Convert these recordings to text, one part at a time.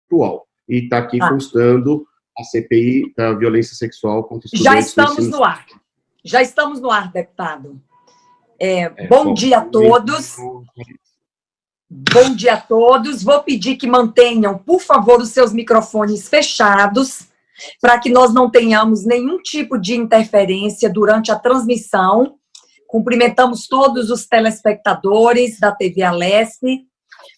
atual. E está aqui constando a CPI da violência sexual contra estudantes. Já estamos no ar. Já estamos no ar, deputado. Bom dia a todos. Bom dia a todos. Vou pedir que mantenham, por favor, os seus microfones fechados, para que nós não tenhamos nenhum tipo de interferência durante a transmissão. Cumprimentamos todos os telespectadores da TV Alesp.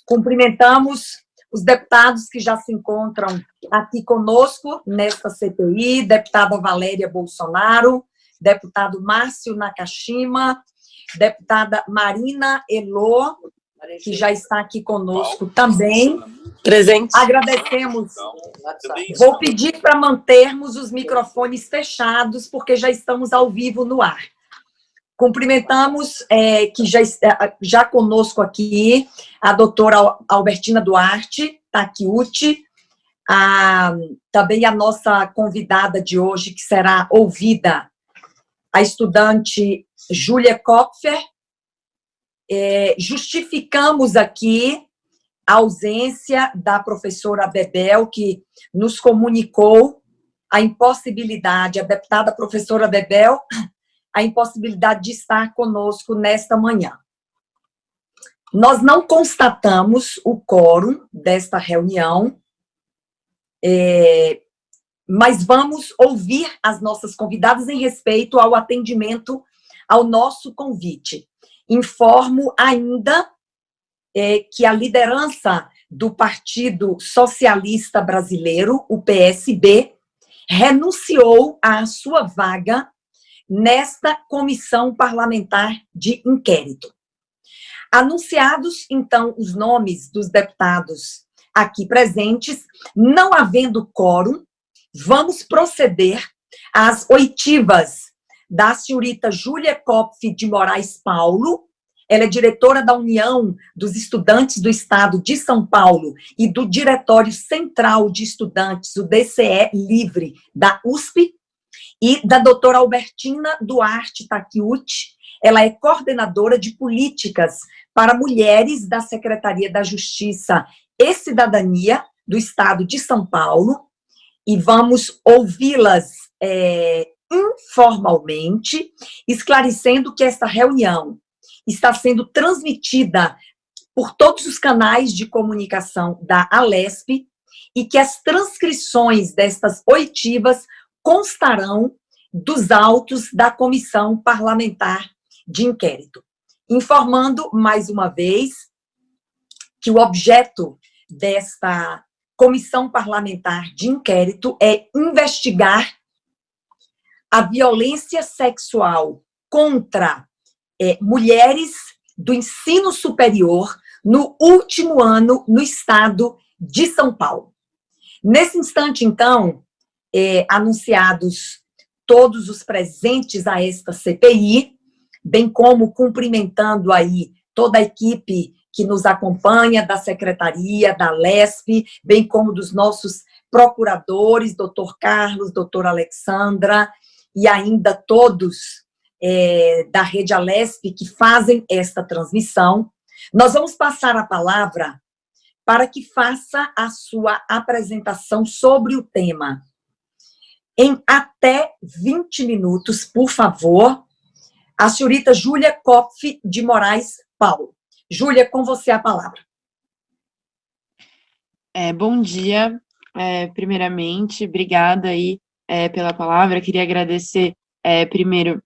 Cumprimentamos os deputados que já se encontram aqui conosco nesta CPI, deputada Valéria Bolsonaro, deputado Márcio Nakashima, deputada Marina Elô, que já está aqui conosco também. Presente. Agradecemos. Vou pedir para mantermos os microfones fechados, porque já estamos ao vivo no ar. Cumprimentamos, que já conosco aqui, a doutora Albertina Duarte Takeuchi, também a nossa convidada de hoje, que será ouvida, a estudante Júlia Kopfer. Justificamos aqui a ausência da professora Bebel, que nos comunicou a impossibilidade, a deputada professora Bebel, a impossibilidade de estar conosco nesta manhã. Nós não constatamos o quórum desta reunião, mas vamos ouvir as nossas convidadas em respeito ao atendimento ao nosso convite. Informo ainda que a liderança do Partido Socialista Brasileiro, o PSB, renunciou à sua vaga nesta comissão parlamentar de inquérito. Anunciados, então, os nomes dos deputados aqui presentes, não havendo quórum, vamos proceder às oitivas da senhorita Júlia Kopf de Moraes Paulo. Ela é diretora da União dos Estudantes do Estado de São Paulo e do Diretório Central de Estudantes, o DCE Livre, da USP, e da doutora Albertina Duarte Takeuchi. Ela é coordenadora de políticas para mulheres da Secretaria da Justiça e Cidadania do Estado de São Paulo, e vamos ouvi-las informalmente, esclarecendo que esta reunião está sendo transmitida por todos os canais de comunicação da Alesp e que as transcrições destas oitivas constarão dos autos da Comissão Parlamentar de Inquérito. Informando, mais uma vez, que o objeto desta Comissão Parlamentar de Inquérito é investigar a violência sexual contra mulheres do ensino superior no último ano no estado de São Paulo. Nesse instante, então, anunciados todos os presentes a esta CPI, bem como cumprimentando aí toda a equipe que nos acompanha da Secretaria, da Alesp, bem como dos nossos procuradores, doutor Carlos, doutora Alexandra, e ainda todos da Rede Alesp que fazem esta transmissão. Nós vamos passar a palavra para que faça a sua apresentação sobre o tema em até 20 minutos, por favor, a senhorita Júlia Kopf de Moraes Paulo. Júlia, com você a palavra. Bom dia. Primeiramente, obrigada aí pela palavra. Queria agradecer primeiro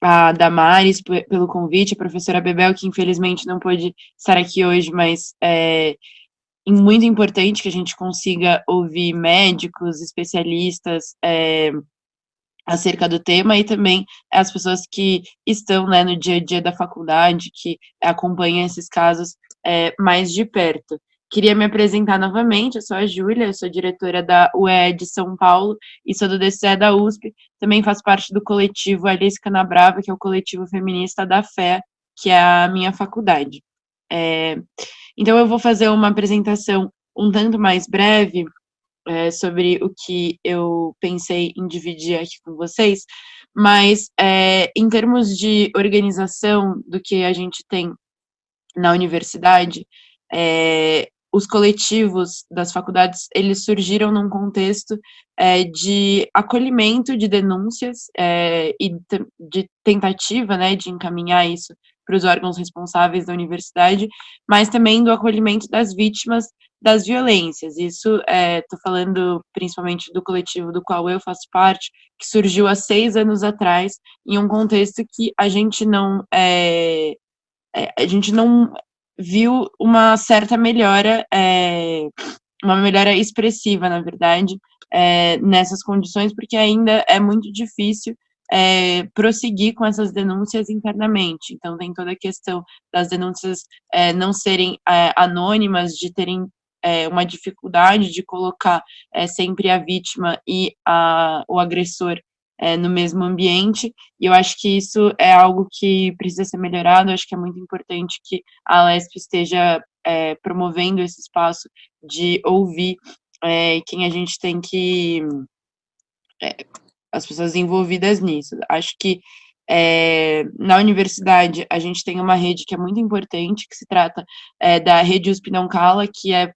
a Damares pelo convite, a professora Bebel, que infelizmente não pôde estar aqui hoje, mas muito importante que a gente consiga ouvir médicos, especialistas acerca do tema, e também as pessoas que estão, né, no dia a dia da faculdade, que acompanham esses casos mais de perto. Queria me apresentar novamente, eu sou a Júlia, eu sou diretora da UE de São Paulo e sou do DCE da USP, também faço parte do coletivo Alice Canabrava, que é o coletivo feminista da FEA, que é a minha faculdade. Então eu vou fazer uma apresentação um tanto mais breve sobre o que eu pensei em dividir aqui com vocês, mas em termos de organização do que a gente tem na universidade, os coletivos das faculdades, eles surgiram num contexto de acolhimento de denúncias e de tentativa, né, de encaminhar isso para os órgãos responsáveis da universidade, mas também do acolhimento das vítimas das violências. Isso, estou falando principalmente do coletivo do qual eu faço parte, que surgiu há 6 anos atrás, em um contexto que a gente não viu uma certa melhora, uma melhora expressiva, na verdade, nessas condições, porque ainda é muito difícil prosseguir com essas denúncias internamente. Então, tem toda a questão das denúncias não serem anônimas, de terem uma dificuldade de colocar sempre a vítima e o agressor no mesmo ambiente, e eu acho que isso é algo que precisa ser melhorado. Eu acho que é muito importante que a Alesp esteja promovendo esse espaço de ouvir quem a gente tem que... as pessoas envolvidas nisso. Acho que na universidade a gente tem uma rede que é muito importante, que se trata da Rede USP Não Cala, que é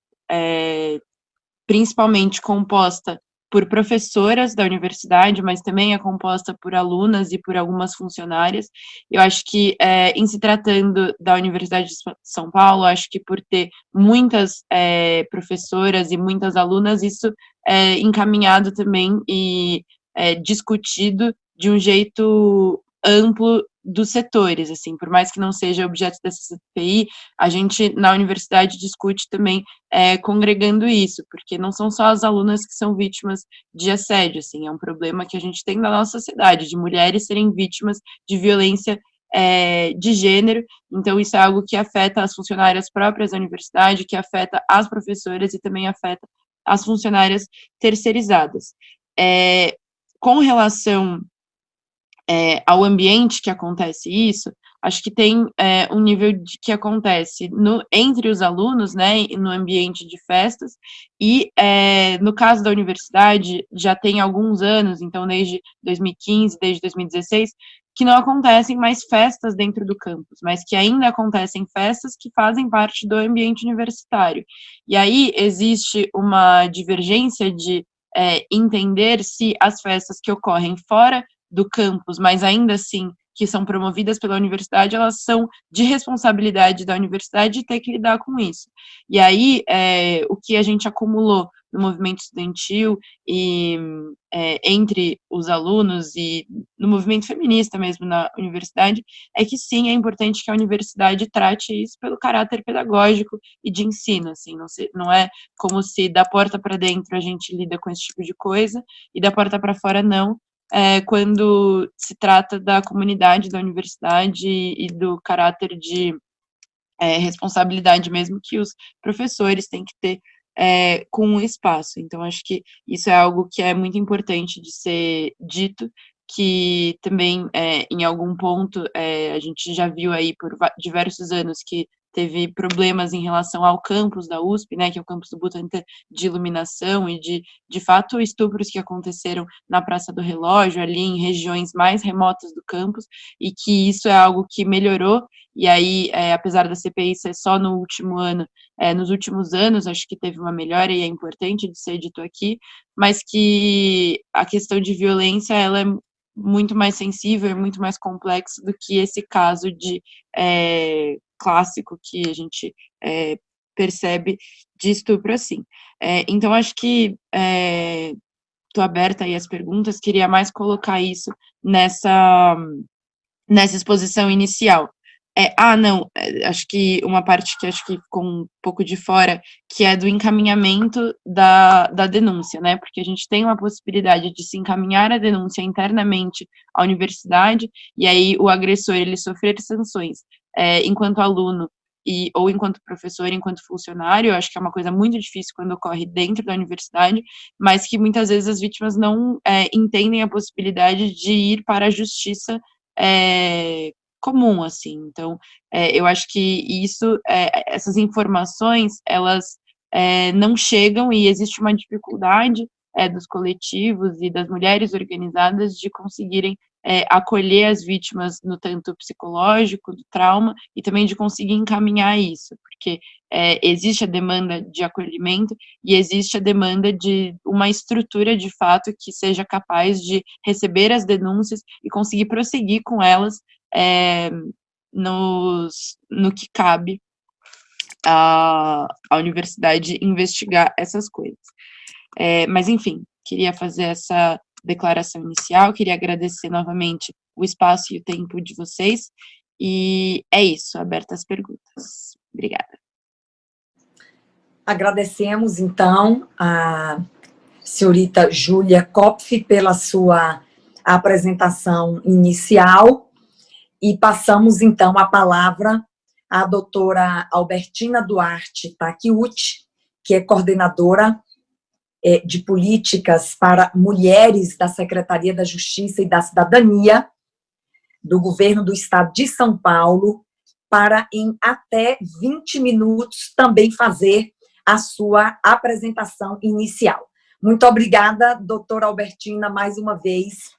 principalmente composta por professoras da universidade, mas também é composta por alunas e por algumas funcionárias. Eu acho que, em se tratando da Universidade de São Paulo, acho que por ter muitas professoras e muitas alunas, isso é encaminhado também e discutido de um jeito amplo dos setores, assim, por mais que não seja objeto dessa CPI, a gente, na universidade, discute também congregando isso, porque não são só as alunas que são vítimas de assédio, assim, é um problema que a gente tem na nossa sociedade, de mulheres serem vítimas de violência de gênero. Então isso é algo que afeta as funcionárias próprias da universidade, que afeta as professoras e também afeta as funcionárias terceirizadas. Com relação ao ambiente que acontece isso, acho que tem um nível que acontece entre os alunos, né, no ambiente de festas, e no caso da universidade, já tem alguns anos, então desde 2015, desde 2016, que não acontecem mais festas dentro do campus, mas que ainda acontecem festas que fazem parte do ambiente universitário. E aí existe uma divergência de entender se as festas que ocorrem fora do campus, mas ainda assim que são promovidas pela universidade, elas são de responsabilidade da universidade de ter que lidar com isso. E aí, o que a gente acumulou no movimento estudantil e entre os alunos e no movimento feminista mesmo na universidade, é que sim, é importante que a universidade trate isso pelo caráter pedagógico e de ensino, assim, não é como se da porta para dentro a gente lida com esse tipo de coisa e da porta para fora não, quando se trata da comunidade da universidade e do caráter de responsabilidade mesmo que os professores têm que ter com o espaço. Então, acho que isso é algo que é muito importante de ser dito, que também, em algum ponto, a gente já viu aí por diversos anos que teve problemas em relação ao campus da USP, né, que é o campus do Butantã, de iluminação e de fato, estupros que aconteceram na Praça do Relógio, ali em regiões mais remotas do campus, e que isso é algo que melhorou, e aí, apesar da CPI ser só no último ano, nos últimos anos, acho que teve uma melhora, e é importante de ser dito aqui, mas que a questão de violência, ela é muito mais sensível e muito mais complexa do que esse caso de clássico que a gente percebe de estupro assim. Então, acho que estou aberta aí às perguntas, queria mais colocar isso nessa exposição inicial. Acho que uma parte que acho que ficou um pouco de fora, que é do encaminhamento da denúncia, né, porque a gente tem uma possibilidade de se encaminhar a denúncia internamente à universidade, e aí o agressor, ele sofrer sanções enquanto aluno ou enquanto professor, enquanto funcionário. Eu acho que é uma coisa muito difícil quando ocorre dentro da universidade, mas que muitas vezes as vítimas não entendem a possibilidade de ir para a justiça comum, assim. Então, eu acho que isso, essas informações, elas não chegam, e existe uma dificuldade dos coletivos e das mulheres organizadas de conseguirem acolher as vítimas no tanto psicológico, do trauma, e também de conseguir encaminhar isso, porque existe a demanda de acolhimento e existe a demanda de uma estrutura, de fato, que seja capaz de receber as denúncias e conseguir prosseguir com elas no que cabe à universidade investigar essas coisas. Mas, enfim, queria fazer essa declaração inicial, queria agradecer novamente o espaço e o tempo de vocês, e é isso, abertas as perguntas. Obrigada. Agradecemos, então, a senhorita Júlia Kopf pela sua apresentação inicial, e passamos, então, a palavra à doutora Albertina Duarte Takeuchi, que é coordenadora de políticas para mulheres da Secretaria da Justiça e da Cidadania do Governo do Estado de São Paulo, para, em até 20 minutos, também fazer a sua apresentação inicial. Muito obrigada, doutora Albertina, mais uma vez,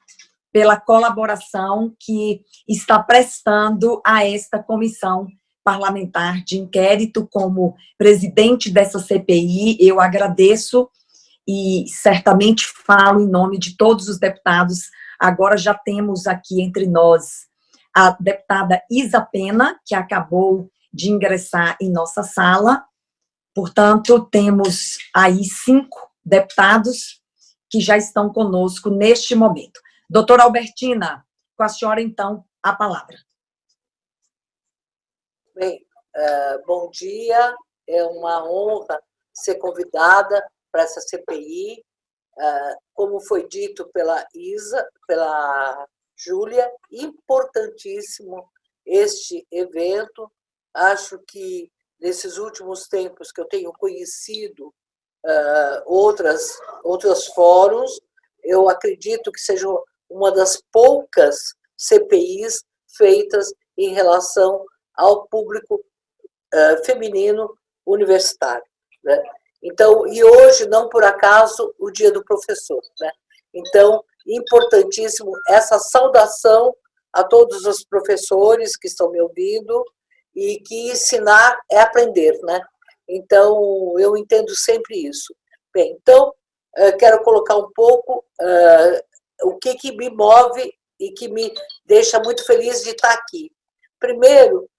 pela colaboração que está prestando a esta comissão parlamentar de inquérito. Como presidente dessa CPI, eu agradeço e certamente falo em nome de todos os deputados. Agora já temos aqui entre nós a deputada Isa Pena, que acabou de ingressar em nossa sala. Portanto, temos aí 5 deputados que já estão conosco neste momento. Doutora Albertina, com a senhora, então, a palavra. Bem, bom dia, é uma honra ser convidada para essa CPI. Como foi dito pela Isa, pela Júlia, importantíssimo este evento. Acho que nesses últimos tempos que eu tenho conhecido outros fóruns, eu acredito que seja uma das poucas CPIs feitas em relação ao público feminino universitário, né? Então, e hoje, não por acaso, o Dia do Professor, né? Então, importantíssimo essa saudação a todos os professores que estão me ouvindo, e que ensinar é aprender, né? Então, eu entendo sempre isso. Bem, então, quero colocar um pouco o que me move e que me deixa muito feliz de estar aqui. Primeiro,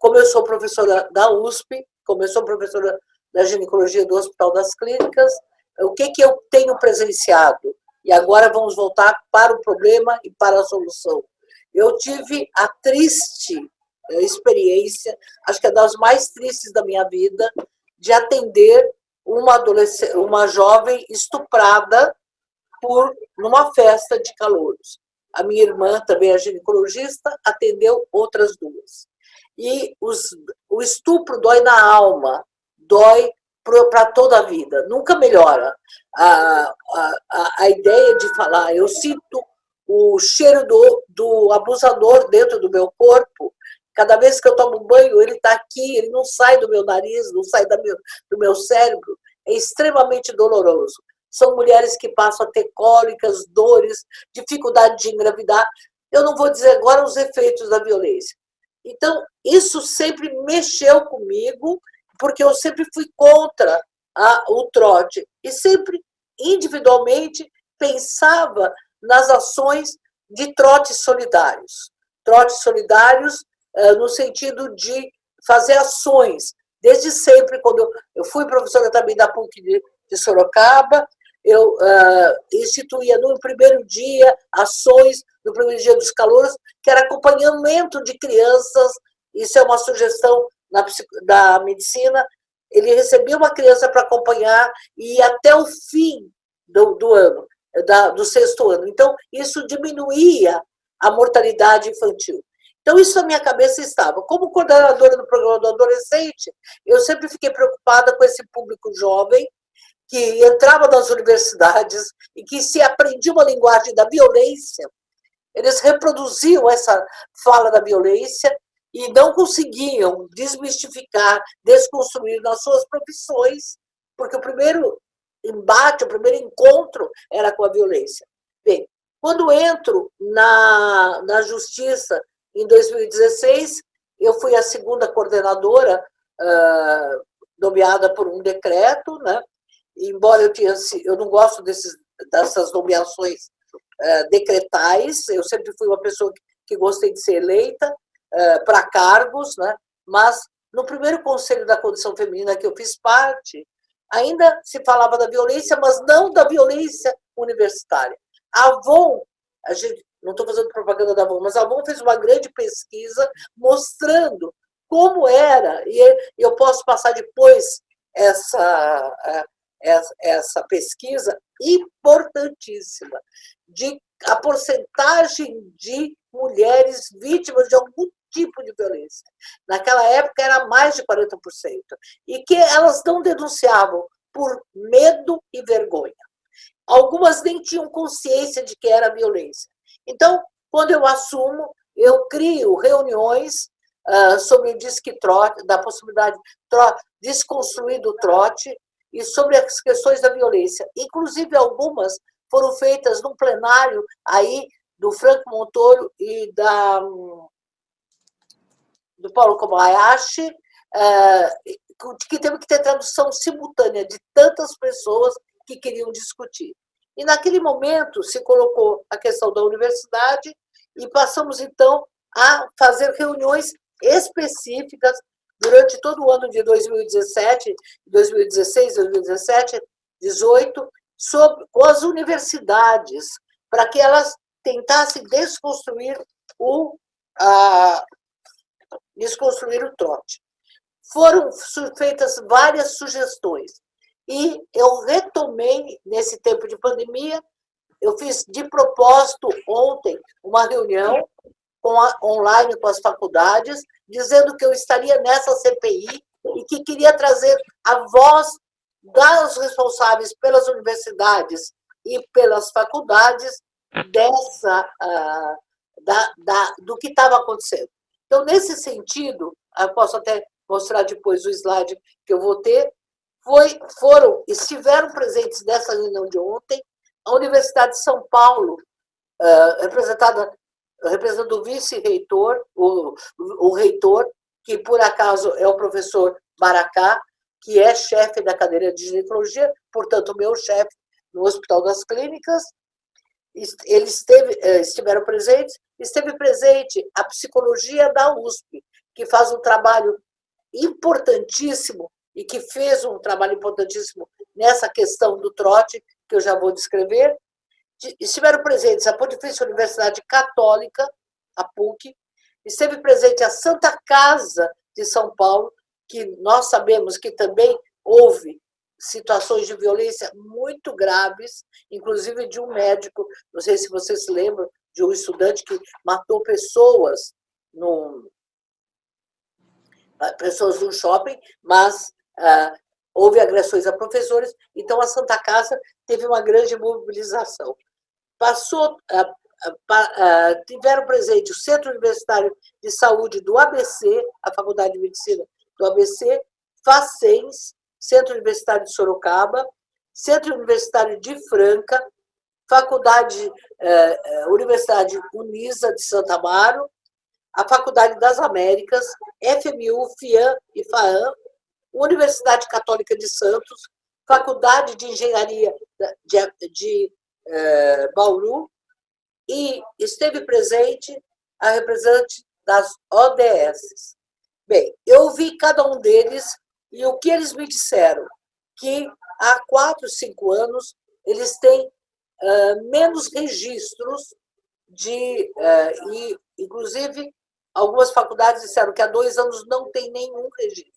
como eu sou professora da USP, como eu sou professora da ginecologia do Hospital das Clínicas, o que eu tenho presenciado? E agora vamos voltar para o problema e para a solução. Eu tive a triste experiência, acho que é das mais tristes da minha vida, de atender uma jovem estuprada numa festa de calouros. A minha irmã, também é ginecologista, atendeu outras 2. E o estupro dói na alma, dói para toda a vida, nunca melhora. A ideia de falar, eu sinto o cheiro do abusador dentro do meu corpo. Cada vez que eu tomo banho, ele está aqui, ele não sai do meu nariz, não sai do meu cérebro. É extremamente doloroso. São mulheres que passam a ter cólicas, dores, dificuldade de engravidar. Eu não vou dizer agora os efeitos da violência. Então, isso sempre mexeu comigo, porque eu sempre fui contra o trote. E sempre, individualmente, pensava nas ações de trotes solidários. Trotes solidários no sentido de fazer ações. Desde sempre, quando eu fui professora também da PUC de Sorocaba, eu instituía no primeiro dia ações, no primeiro dia dos calouros, que era acompanhamento de crianças. Isso é uma sugestão da medicina. Ele recebia uma criança para acompanhar e ir até o fim do ano, do 6º ano. Então, isso diminuía a mortalidade infantil. Então, isso na minha cabeça estava. Como coordenadora do programa do adolescente, eu sempre fiquei preocupada com esse público jovem que entrava nas universidades e que se aprendia uma linguagem da violência, eles reproduziam essa fala da violência e não conseguiam desmistificar, desconstruir nas suas profissões, porque o primeiro embate, o primeiro encontro era com a violência. Bem, Quando entro na Justiça, em 2016, eu fui a segunda coordenadora, nomeada por um decreto, né? Embora eu não gosto dessas nomeações decretais, eu sempre fui uma pessoa que gostei de ser eleita para cargos, né? Mas no primeiro Conselho da Condição Feminina que eu fiz parte, ainda se falava da violência, mas não da violência universitária. A Avon, não estou fazendo propaganda da Avon, mas a Avon fez uma grande pesquisa mostrando como era, e eu posso passar depois essa pesquisa importantíssima, de a porcentagem de mulheres vítimas de algum tipo de violência. Naquela época era mais de 40%, e que elas não denunciavam por medo e vergonha. Algumas nem tinham consciência de que era violência. Então, quando eu assumo, eu crio reuniões sobre o Disque Trote, da possibilidade de desconstruir do trote, e sobre as questões da violência. Inclusive, algumas foram feitas num plenário aí do Franco Montoro e do Paulo Kobayashi, que teve que ter tradução simultânea de tantas pessoas que queriam discutir. E, naquele momento, se colocou a questão da universidade e passamos, então, a fazer reuniões específicas durante todo o ano de 2017, 2016, 2017, 2018, com as universidades, para que elas tentassem desconstruir o trote. Foram feitas várias sugestões. E eu retomei, nesse tempo de pandemia, eu fiz de propósito ontem uma reunião online com as faculdades, dizendo que eu estaria nessa CPI e que queria trazer a voz dos responsáveis pelas universidades e pelas faculdades do que estava acontecendo. Então, nesse sentido, eu posso até mostrar depois o slide que eu vou ter, estiveram presentes nessa reunião de ontem a Universidade de São Paulo, representando o vice-reitor, o reitor, que por acaso é o professor Maracá, que é chefe da cadeira de ginecologia, portanto, o meu chefe no Hospital das Clínicas. Eles estiveram presentes, esteve presente a psicologia da USP, que faz um trabalho importantíssimo e que fez um trabalho importantíssimo nessa questão do trote, que eu já vou descrever. Estiveram presentes a Pontifícia Universidade Católica, a PUC, esteve presente a Santa Casa de São Paulo, que nós sabemos que também houve situações de violência muito graves, inclusive de um médico, não sei se vocês se lembram, de um estudante que matou pessoas num shopping, mas houve agressões a professores, então a Santa Casa teve uma grande mobilização. Tiveram presente o Centro Universitário de Saúde do ABC, a Faculdade de Medicina do ABC, FACENS, Centro Universitário de Sorocaba, Centro Universitário de Franca, Universidade Unisa de Santa Amaro, a Faculdade das Américas, FMU, FIAM e FAAM, Universidade Católica de Santos, Faculdade de Engenharia de Bauru, e esteve presente a representante das ODS. Bem, eu vi cada um deles e o que eles me disseram, que há 4, 5 anos eles têm menos registros e, inclusive, algumas faculdades disseram que há 2 anos não tem nenhum registro.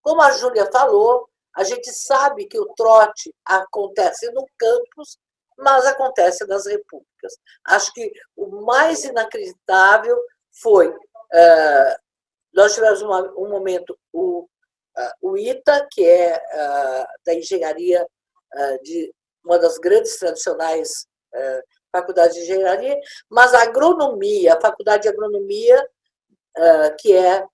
Como a Júlia falou, a gente sabe que o trote acontece no campus, mas acontece nas repúblicas. Acho que o mais inacreditável foi, nós tivemos um momento, o ITA, que é da engenharia, de uma das grandes tradicionais faculdades de engenharia, mas a agronomia, a faculdade de agronomia, que é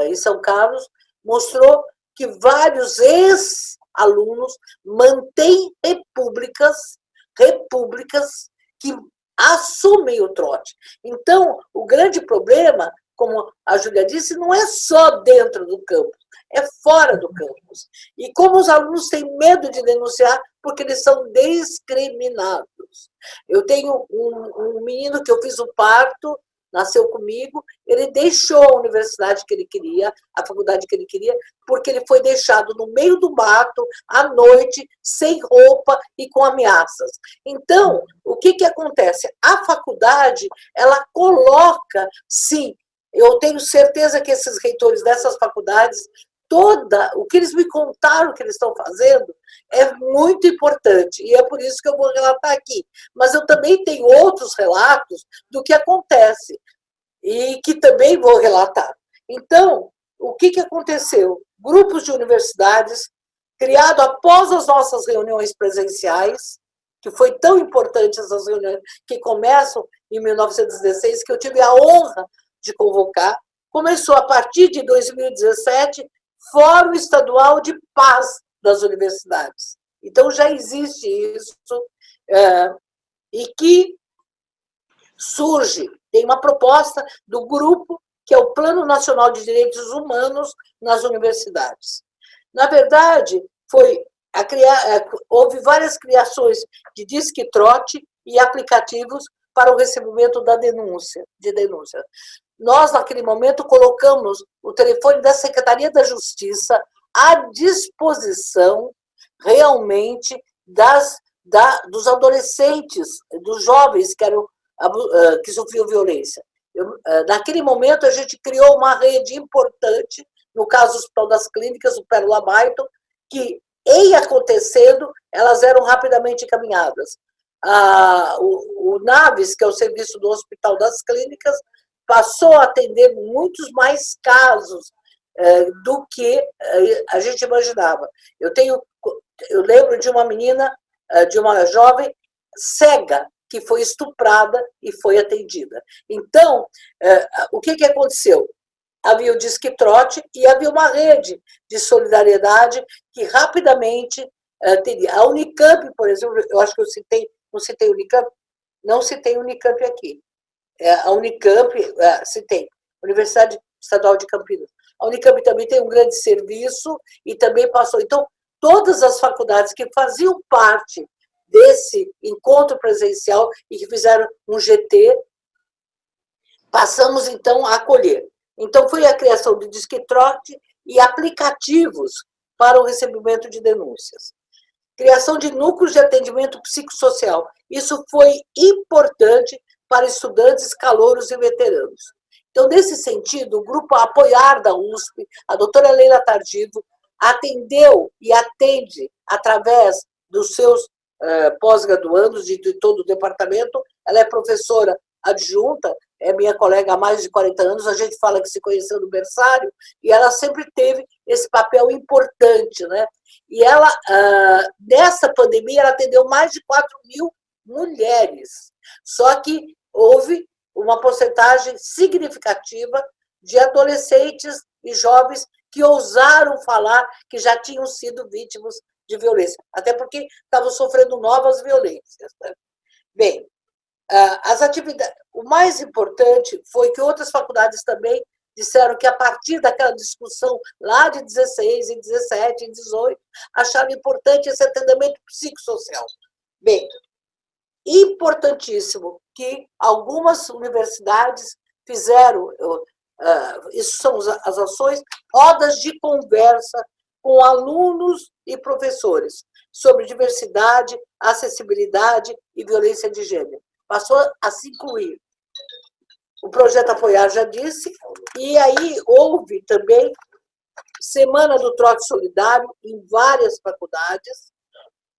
em São Carlos, mostrou que vários ex-alunos mantêm repúblicas que assumem o trote. Então, o grande problema, como a Júlia disse, não é só dentro do campus, é fora do campus. E como os alunos têm medo de denunciar, porque eles são discriminados. Eu tenho um menino que eu fiz o parto, nasceu comigo, ele deixou a universidade que ele queria, a faculdade que ele queria, porque ele foi deixado no meio do mato, à noite, sem roupa e com ameaças. Então, o que acontece? A faculdade, ela coloca, sim, eu tenho certeza que esses reitores dessas faculdades, o que eles me contaram que eles estão fazendo é muito importante, e é por isso que eu vou relatar aqui. Mas eu também tenho outros relatos do que acontece, e que também vou relatar. Então, o que aconteceu? Grupos de universidades, criados após as nossas reuniões presenciais, que foi tão importante essas reuniões, que começam em 1916, que eu tive a honra de convocar, começou a partir de 2017, Fórum Estadual de Paz das Universidades. Então, já existe isso, e que surge, tem uma proposta do grupo, que é o Plano Nacional de Direitos Humanos nas Universidades. Na verdade, houve várias criações de disque-trote e aplicativos para o recebimento de denúncia. Nós, naquele momento, colocamos o telefone da Secretaria da Justiça à disposição, realmente, dos adolescentes, dos jovens que sofriam violência. Naquele momento, a gente criou uma rede importante, no caso do Hospital das Clínicas, o Pérola Baiton, que, em acontecendo, elas eram rapidamente encaminhadas. O Naves, que é o serviço do Hospital das Clínicas, passou a atender muitos mais casos do que a gente imaginava. Eu lembro de uma menina, de uma jovem cega, que foi estuprada e foi atendida. Então, o que aconteceu? Havia o disque-trote e havia uma rede de solidariedade que rapidamente teria. A Unicamp, por exemplo, eu acho que não citei Unicamp? Não citei Unicamp aqui. A Unicamp, citei, Universidade Estadual de Campinas. A Unicamp também tem um grande serviço e também passou. Então, todas as faculdades que faziam parte desse encontro presencial e que fizeram um GT, passamos, então, a acolher. Então, foi a criação de disque-trote e aplicativos para o recebimento de denúncias. Criação de núcleos de atendimento psicossocial. Isso foi importante para estudantes, calouros e veteranos. Então, nesse sentido, o grupo Apoiar da USP, a doutora Leila Tardivo, atendeu e atende, através dos seus pós-graduandos de todo o departamento. Ela é professora adjunta, é minha colega há mais de 40 anos, a gente fala que se conheceu no berçário, e ela sempre teve esse papel importante, né? E ela, nessa pandemia, ela atendeu mais de 4.000 mulheres, só que houve uma porcentagem significativa de adolescentes e jovens que ousaram falar que já tinham sido vítimas de violência, até porque estavam sofrendo novas violências, né? Bem, as atividades, o mais importante foi que outras faculdades também disseram que, a partir daquela discussão lá de 16, e 17, e 18, acharam importante esse atendimento psicossocial. Bem, importantíssimo que algumas universidades fizeram, isso são as ações, rodas de conversa com alunos e professores sobre diversidade, acessibilidade e violência de gênero. Passou a se incluir. O projeto Apoiar, já disse, e aí houve também Semana do Trote Solidário em várias faculdades,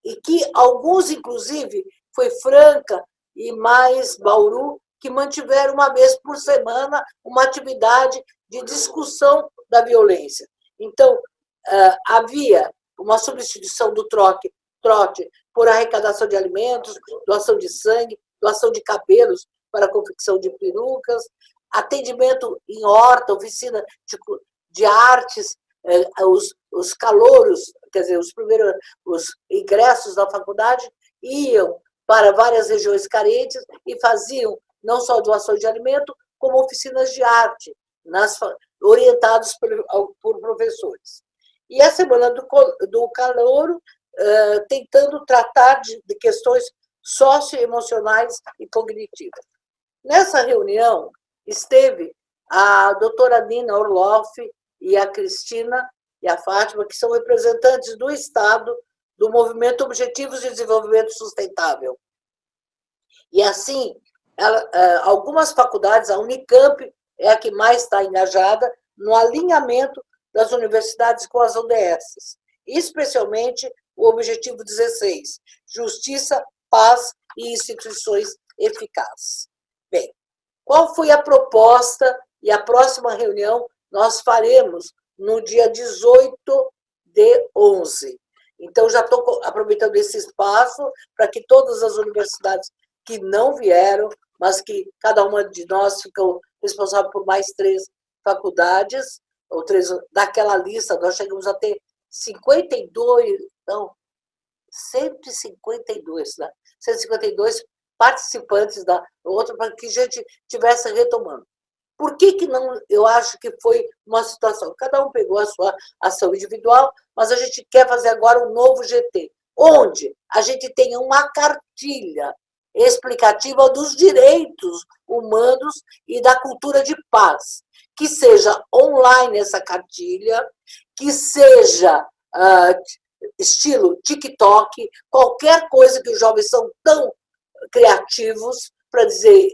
e que alguns, inclusive, foi Franca e mais Bauru, que mantiveram uma vez por semana uma atividade de discussão da violência. Então, havia uma substituição do trote por arrecadação de alimentos, doação de sangue, doação de cabelos para a confecção de perucas, atendimento em horta, oficina de artes, os calouros, quer dizer, os ingressos da faculdade iam para várias regiões carentes e faziam não só doações de alimento, como oficinas de arte, orientados por professores. E a Semana do Calouro, tentando tratar de questões socioemocionais e cognitivas. Nessa reunião, esteve a doutora Nina Orloff e a Cristina e a Fátima, que são representantes do Estado do Movimento Objetivos de Desenvolvimento Sustentável. E, assim, algumas faculdades, a Unicamp é a que mais está engajada no alinhamento das universidades com as ODS, especialmente o Objetivo 16, Justiça, Paz e Instituições Eficazes. Bem, qual foi a proposta e a próxima reunião nós faremos no dia 18/11. Então, já estou aproveitando esse espaço para que todas as universidades que não vieram, mas que cada uma de nós ficou responsável por mais 3 faculdades, ou 3 daquela lista, nós chegamos a ter 52, não, 152, né? 152 participantes da outra, para que a gente estivesse retomando. Por que não? Eu acho que foi uma situação. Cada um pegou a sua ação individual, mas a gente quer fazer agora um novo GT, onde a gente tenha uma cartilha explicativa dos direitos humanos e da cultura de paz, que seja online essa cartilha, que seja estilo TikTok, qualquer coisa que os jovens são tão criativos para dizer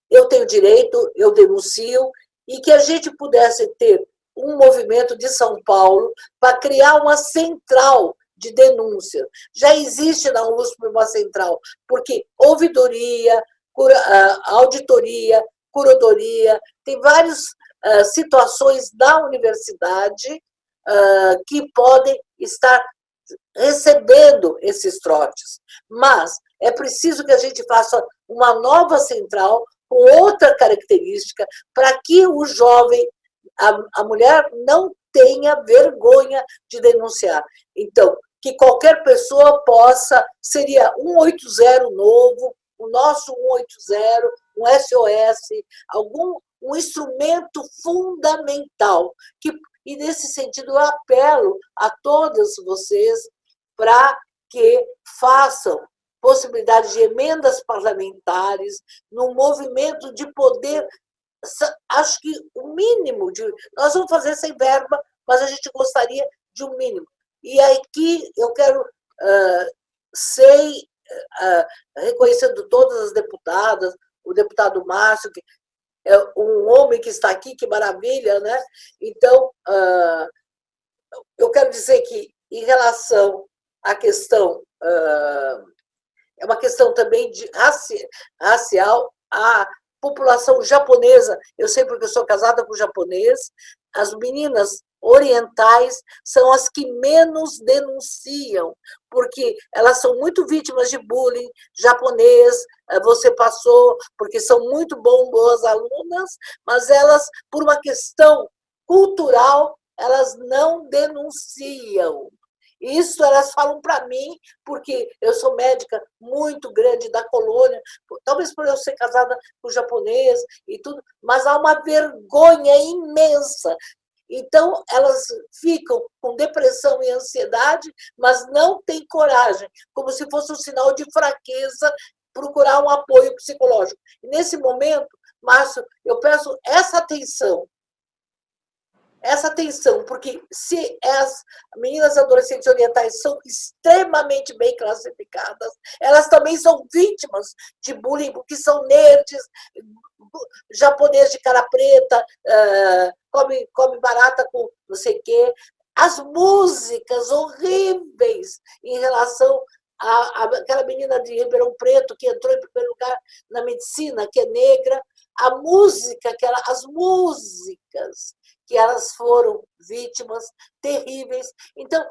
eu tenho direito, eu denuncio, e que a gente pudesse ter um movimento de São Paulo para criar uma central de denúncia. Já existe na USP uma central, porque ouvidoria, auditoria, curadoria, tem várias situações da universidade que podem estar recebendo esses trotes. Mas é preciso que a gente faça uma nova central com outra característica para que o jovem, a mulher, não tenha vergonha de denunciar. Então, que qualquer pessoa possa, seria 180 novo, o nosso 180, um SOS, um instrumento fundamental. E, nesse sentido, eu apelo a todas vocês para que façam possibilidade de emendas parlamentares, no movimento de poder, acho que o mínimo, nós vamos fazer sem verba, mas a gente gostaria de um mínimo. E aqui eu quero, reconhecendo todas as deputadas, o deputado Márcio, que é um homem que está aqui, que maravilha, né? Então, eu quero dizer que, em relação à questão, é uma questão também de racial, a população japonesa, eu sei porque eu sou casada com japonês, as meninas orientais são as que menos denunciam, porque elas são muito vítimas de bullying japonês, você passou, porque são muito boas alunas, mas elas, por uma questão cultural, elas não denunciam. Isso elas falam para mim, porque eu sou médica muito grande da colônia, talvez por eu ser casada com japonês e tudo, mas há uma vergonha imensa. Então, elas ficam com depressão e ansiedade, mas não têm coragem, como se fosse um sinal de fraqueza, procurar um apoio psicológico. E, nesse momento, Márcio, eu peço essa atenção, porque se as meninas adolescentes orientais são extremamente bem classificadas, elas também são vítimas de bullying, porque são nerds, japonês de cara preta, come barata com não sei o quê. As músicas horríveis em relação àquela menina de Ribeirão Preto que entrou em primeiro lugar na medicina, que é negra, as músicas que elas foram vítimas terríveis. Então,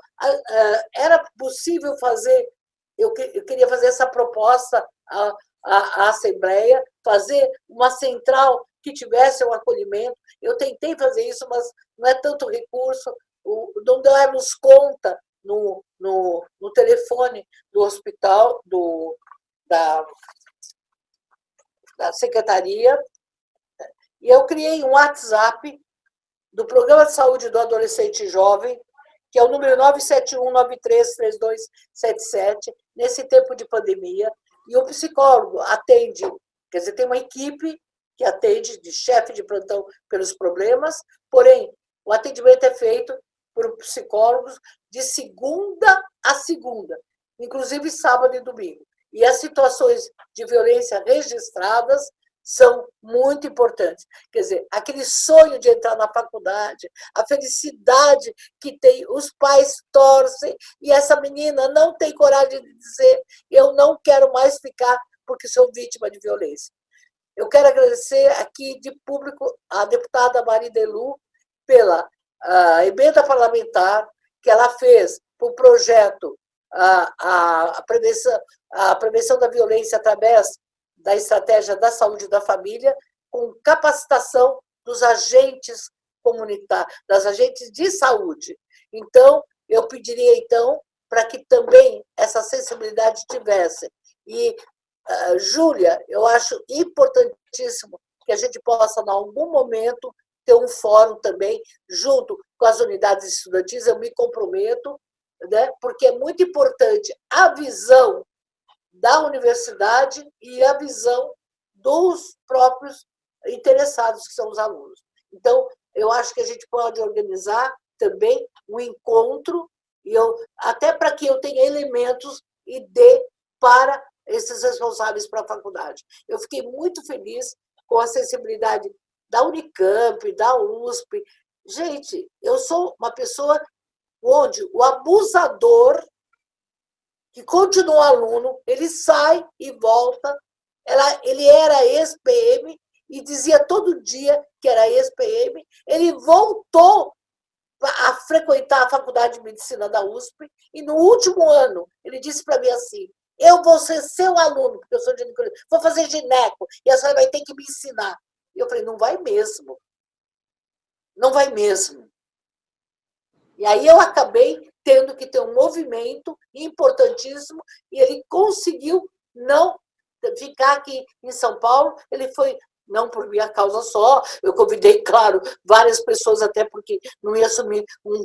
era possível fazer, eu queria fazer essa proposta à Assembleia, fazer uma central que tivesse um acolhimento. Eu tentei fazer isso, mas não é tanto recurso, não demos conta no telefone do hospital, da secretaria, e eu criei um WhatsApp do Programa de Saúde do Adolescente e Jovem, que é o número 971933277, nesse tempo de pandemia, e o psicólogo atende, quer dizer, tem uma equipe que atende de chefe de plantão pelos problemas, porém, o atendimento é feito por psicólogos de segunda a segunda, inclusive sábado e domingo. E as situações de violência registradas são muito importantes. Quer dizer, aquele sonho de entrar na faculdade, a felicidade que tem, os pais torcem, e essa menina não tem coragem de dizer: eu não quero mais ficar porque sou vítima de violência. Eu quero agradecer aqui de público a deputada Maridelu pela emenda parlamentar que ela fez para o projeto a prevenção da violência através da estratégia da saúde da família, com capacitação dos agentes comunitários, das agentes de saúde. Então, eu pediria, então, para que também essa sensibilidade tivesse. E, Júlia, eu acho importantíssimo que a gente possa, em algum momento, ter um fórum também, junto com as unidades estudantis, eu me comprometo, né, porque é muito importante a visão da universidade e a visão dos próprios interessados, que são os alunos. Então, eu acho que a gente pode organizar também um encontro, até para que eu tenha elementos e dê para esses responsáveis para a faculdade. Eu fiquei muito feliz com a sensibilidade da Unicamp, da USP. Gente, eu sou uma pessoa onde o abusador, que continua aluno, ele sai e volta. Ele era ex-PM e dizia todo dia que era ex-PM. Ele voltou a frequentar a Faculdade de Medicina da USP e, no último ano, ele disse para mim assim: eu vou ser seu aluno, porque eu sou ginecologista, vou fazer gineco, e a senhora vai ter que me ensinar. E eu falei: não vai mesmo. Não vai mesmo. E aí eu acabei tendo que ter um movimento importantíssimo, e ele conseguiu não ficar aqui em São Paulo. Ele foi, não por minha causa só, eu convidei, claro, várias pessoas, até porque não ia assumir um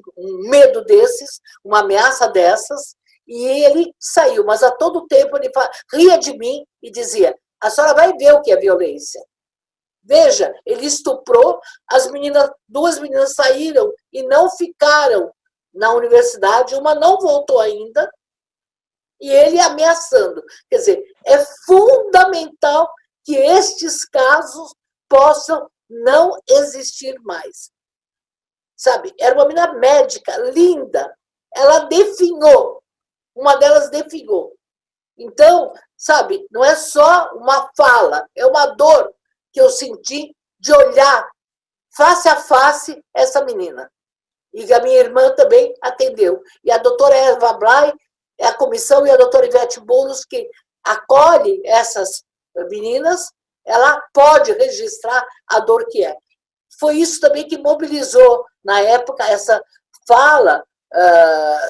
medo desses, uma ameaça dessas, e ele saiu, mas a todo tempo ele ria de mim e dizia: a senhora vai ver o que é violência. Veja, ele estuprou, duas meninas saíram e não ficaram na universidade, uma não voltou ainda, e ele ameaçando. Quer dizer, é fundamental que estes casos possam não existir mais. Sabe, era uma menina médica, linda, ela definhou, uma delas definhou. Então, sabe, não é só uma fala, é uma dor que eu senti de olhar face a face essa menina. E a minha irmã também atendeu. E a doutora Eva Blay, a comissão, e a doutora Ivete Boulos, que acolhe essas meninas, ela pode registrar a dor que é. Foi isso também que mobilizou, na época, essa fala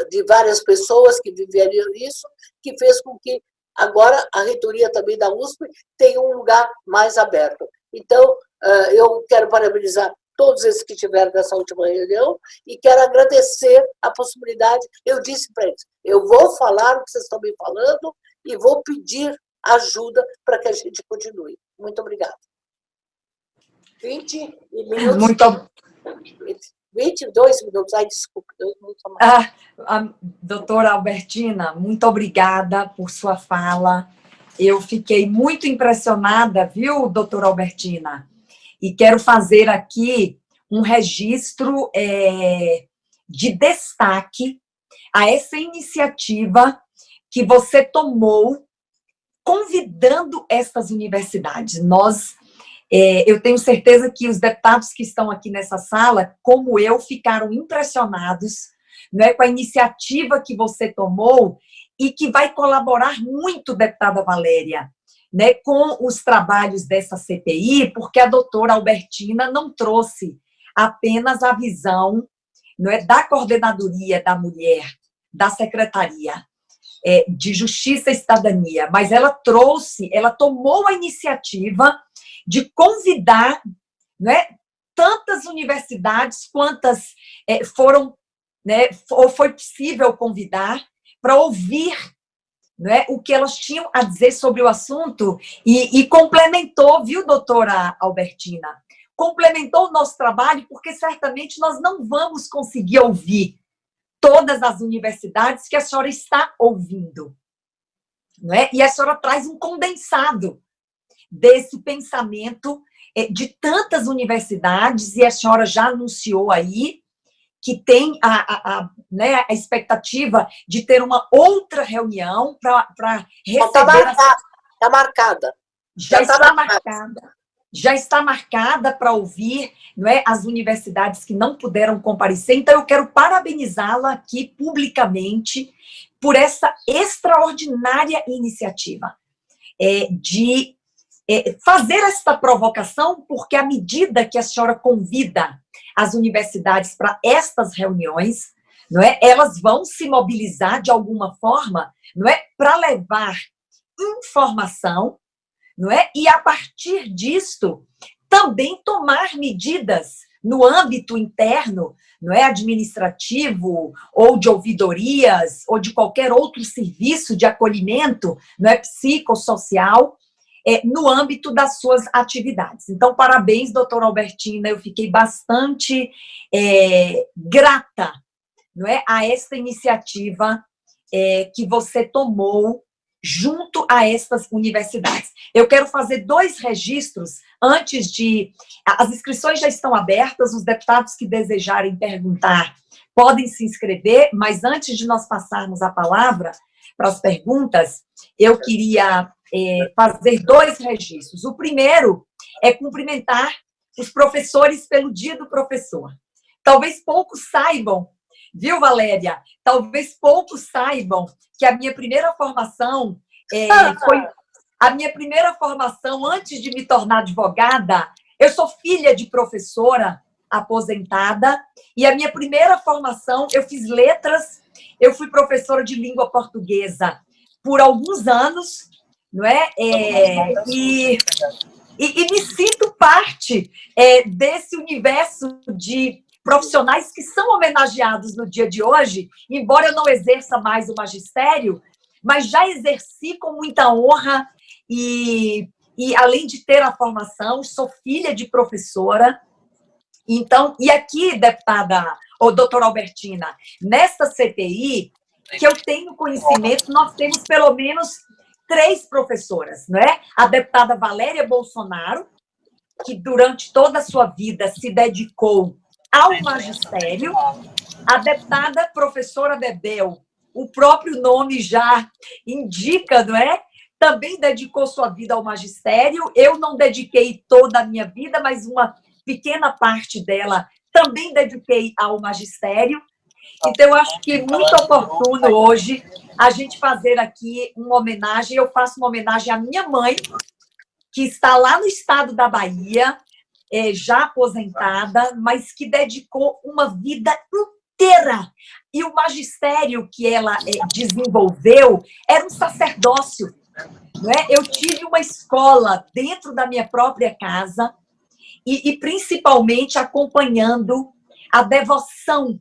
de várias pessoas que viveriam isso, que fez com que agora a reitoria também da USP tem um lugar mais aberto. Então, eu quero parabenizar todos esses que tiveram nessa última reunião e quero agradecer a possibilidade. Eu disse para eles: eu vou falar o que vocês estão me falando e vou pedir ajuda para que a gente continue. Muito obrigada. 20 minutos. 22 minutos. Ai, desculpe. 2 minutos a mais. Doutora Albertina, muito obrigada por sua fala. Eu fiquei muito impressionada, viu, doutora Albertina? E quero fazer aqui um registro de destaque a essa iniciativa que você tomou, convidando essas universidades. Eu tenho certeza que os deputados que estão aqui nessa sala, como eu, ficaram impressionados, né, com a iniciativa que você tomou e que vai colaborar muito, deputada Valéria, né, com os trabalhos dessa CPI, porque a doutora Albertina não trouxe apenas a visão, não é, da coordenadoria da mulher, da secretaria. de Justiça e Cidadania, mas ela tomou a iniciativa de convidar, né, tantas universidades quantas foram, né, ou foi possível convidar, para ouvir, né, o que elas tinham a dizer sobre o assunto, e complementou, viu, doutora Albertina? Complementou o nosso trabalho, porque certamente nós não vamos conseguir ouvir todas as universidades que a senhora está ouvindo, não é? E a senhora traz um condensado desse pensamento de tantas universidades, e a senhora já anunciou aí que tem né, a expectativa de ter uma outra reunião para receber... Está marcada. Já está marcada. Já está marcada para ouvir, não é, as universidades que não puderam comparecer. Então, eu quero parabenizá-la aqui publicamente por essa extraordinária iniciativa de fazer esta provocação, porque à medida que a senhora convida as universidades para estas reuniões, não é, elas vão se mobilizar de alguma forma, não é, para levar informação, não é? E, a partir disto, também tomar medidas no âmbito interno, não é, administrativo, ou de ouvidorias, ou de qualquer outro serviço de acolhimento, não é, psicossocial, no âmbito das suas atividades. Então, parabéns, doutora Albertina, eu fiquei bastante grata, não é, a esta iniciativa que você tomou junto a estas universidades. Eu quero fazer 2 registros antes de... As inscrições já estão abertas, os deputados que desejarem perguntar podem se inscrever, mas antes de nós passarmos a palavra para as perguntas, eu queria fazer 2 registros. O primeiro é cumprimentar os professores pelo Dia do Professor. Talvez poucos saibam, viu, Valéria? Talvez poucos saibam que a minha primeira formação foi a minha primeira formação antes de me tornar advogada. Eu sou filha de professora aposentada, e a minha primeira formação, eu fiz letras, eu fui professora de língua portuguesa por alguns anos, não é? E me sinto parte desse universo de profissionais que são homenageados no dia de hoje, embora eu não exerça mais o magistério, mas já exerci com muita honra e além de ter a formação, sou filha de professora. Então, e aqui, deputada, ou doutora Albertina, nesta CPI, que eu tenho conhecimento, nós temos pelo menos 3 professoras, não é? A deputada Valéria Bolsonaro, que durante toda a sua vida se dedicou ao magistério, a deputada professora Bebel, o próprio nome já indica, não é? Também dedicou sua vida ao magistério. Eu não dediquei toda a minha vida, mas uma pequena parte dela também dediquei ao magistério. Então, eu acho que é muito oportuno hoje a gente fazer aqui uma homenagem. Eu faço uma homenagem à minha mãe, que está lá no estado da Bahia, já aposentada, mas que dedicou uma vida inteira. E o magistério que ela desenvolveu era um sacerdócio, não é? Eu tive uma escola dentro da minha própria casa e principalmente acompanhando a devoção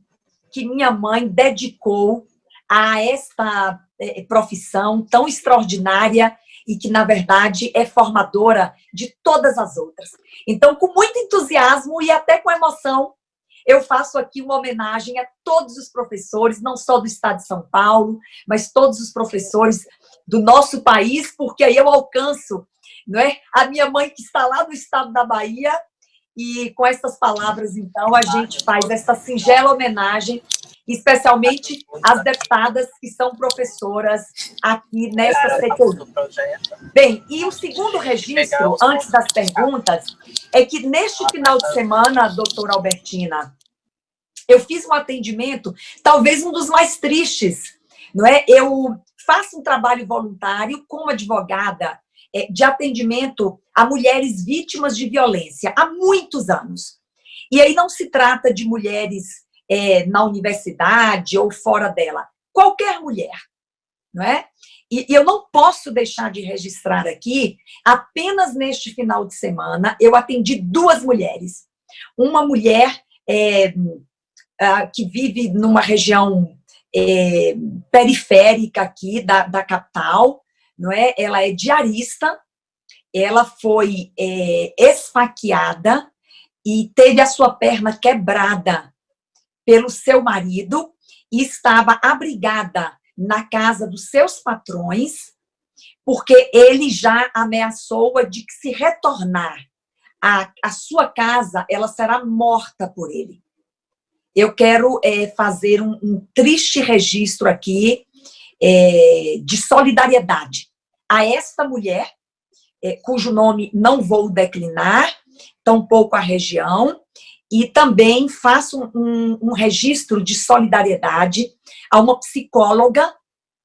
que minha mãe dedicou a esta profissão tão extraordinária e que, na verdade, é formadora de todas as outras. Então, com muito entusiasmo e até com emoção, eu faço aqui uma homenagem a todos os professores, não só do estado de São Paulo, mas todos os professores do nosso país, porque aí eu alcanço, não é, a minha mãe que está lá no estado da Bahia, e com essas palavras, então, a gente faz essa singela homenagem, especialmente às deputadas que são professoras aqui nessa CPI. Bem, e o segundo registro, antes das perguntas, é que neste final de semana, doutora Albertina, eu fiz um atendimento, talvez um dos mais tristes, não é? Eu faço um trabalho voluntário como advogada de atendimento a mulheres vítimas de violência há muitos anos. E aí não se trata de mulheres na universidade ou fora dela. Qualquer mulher, não é? E eu não posso deixar de registrar aqui, apenas neste final de semana, eu atendi 2 mulheres. Uma mulher que vive numa região periférica aqui da capital, não é? Ela é diarista, ela foi esfaqueada e teve a sua perna quebrada pelo seu marido e estava abrigada na casa dos seus patrões, porque ele já ameaçou-a de que, se retornar à sua casa, ela será morta por ele. Eu quero fazer um triste registro aqui de solidariedade a esta mulher, cujo nome não vou declinar, tampouco a região, e também faço um registro de solidariedade a uma psicóloga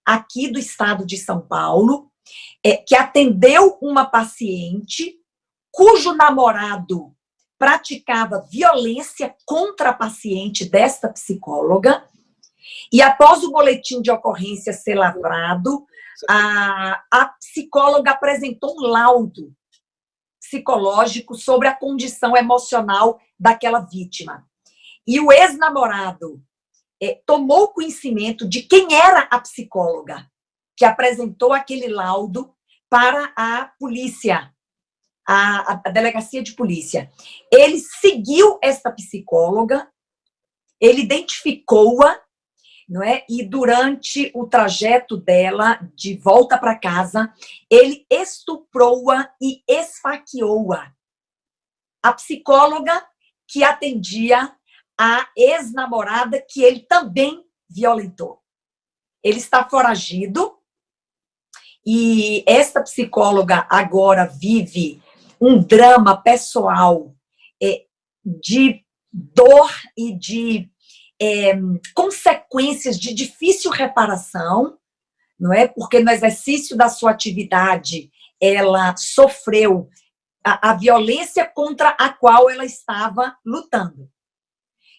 aqui do estado de São Paulo, que atendeu uma paciente cujo namorado praticava violência contra a paciente desta psicóloga, e após o boletim de ocorrência ser lavrado, a psicóloga apresentou um laudo psicológico sobre a condição emocional daquela vítima. E o ex-namorado tomou conhecimento de quem era a psicóloga que apresentou aquele laudo para a polícia, a delegacia de polícia. Ele seguiu esta psicóloga, ele identificou-a, não é? E durante o trajeto dela de volta para casa, ele estuprou-a e esfaqueou-a. A psicóloga que atendia a ex-namorada que ele também violentou. Ele está foragido e esta psicóloga agora vive um drama pessoal de dor e de consequências de difícil reparação, não é? Porque no exercício da sua atividade ela sofreu a violência contra a qual ela estava lutando.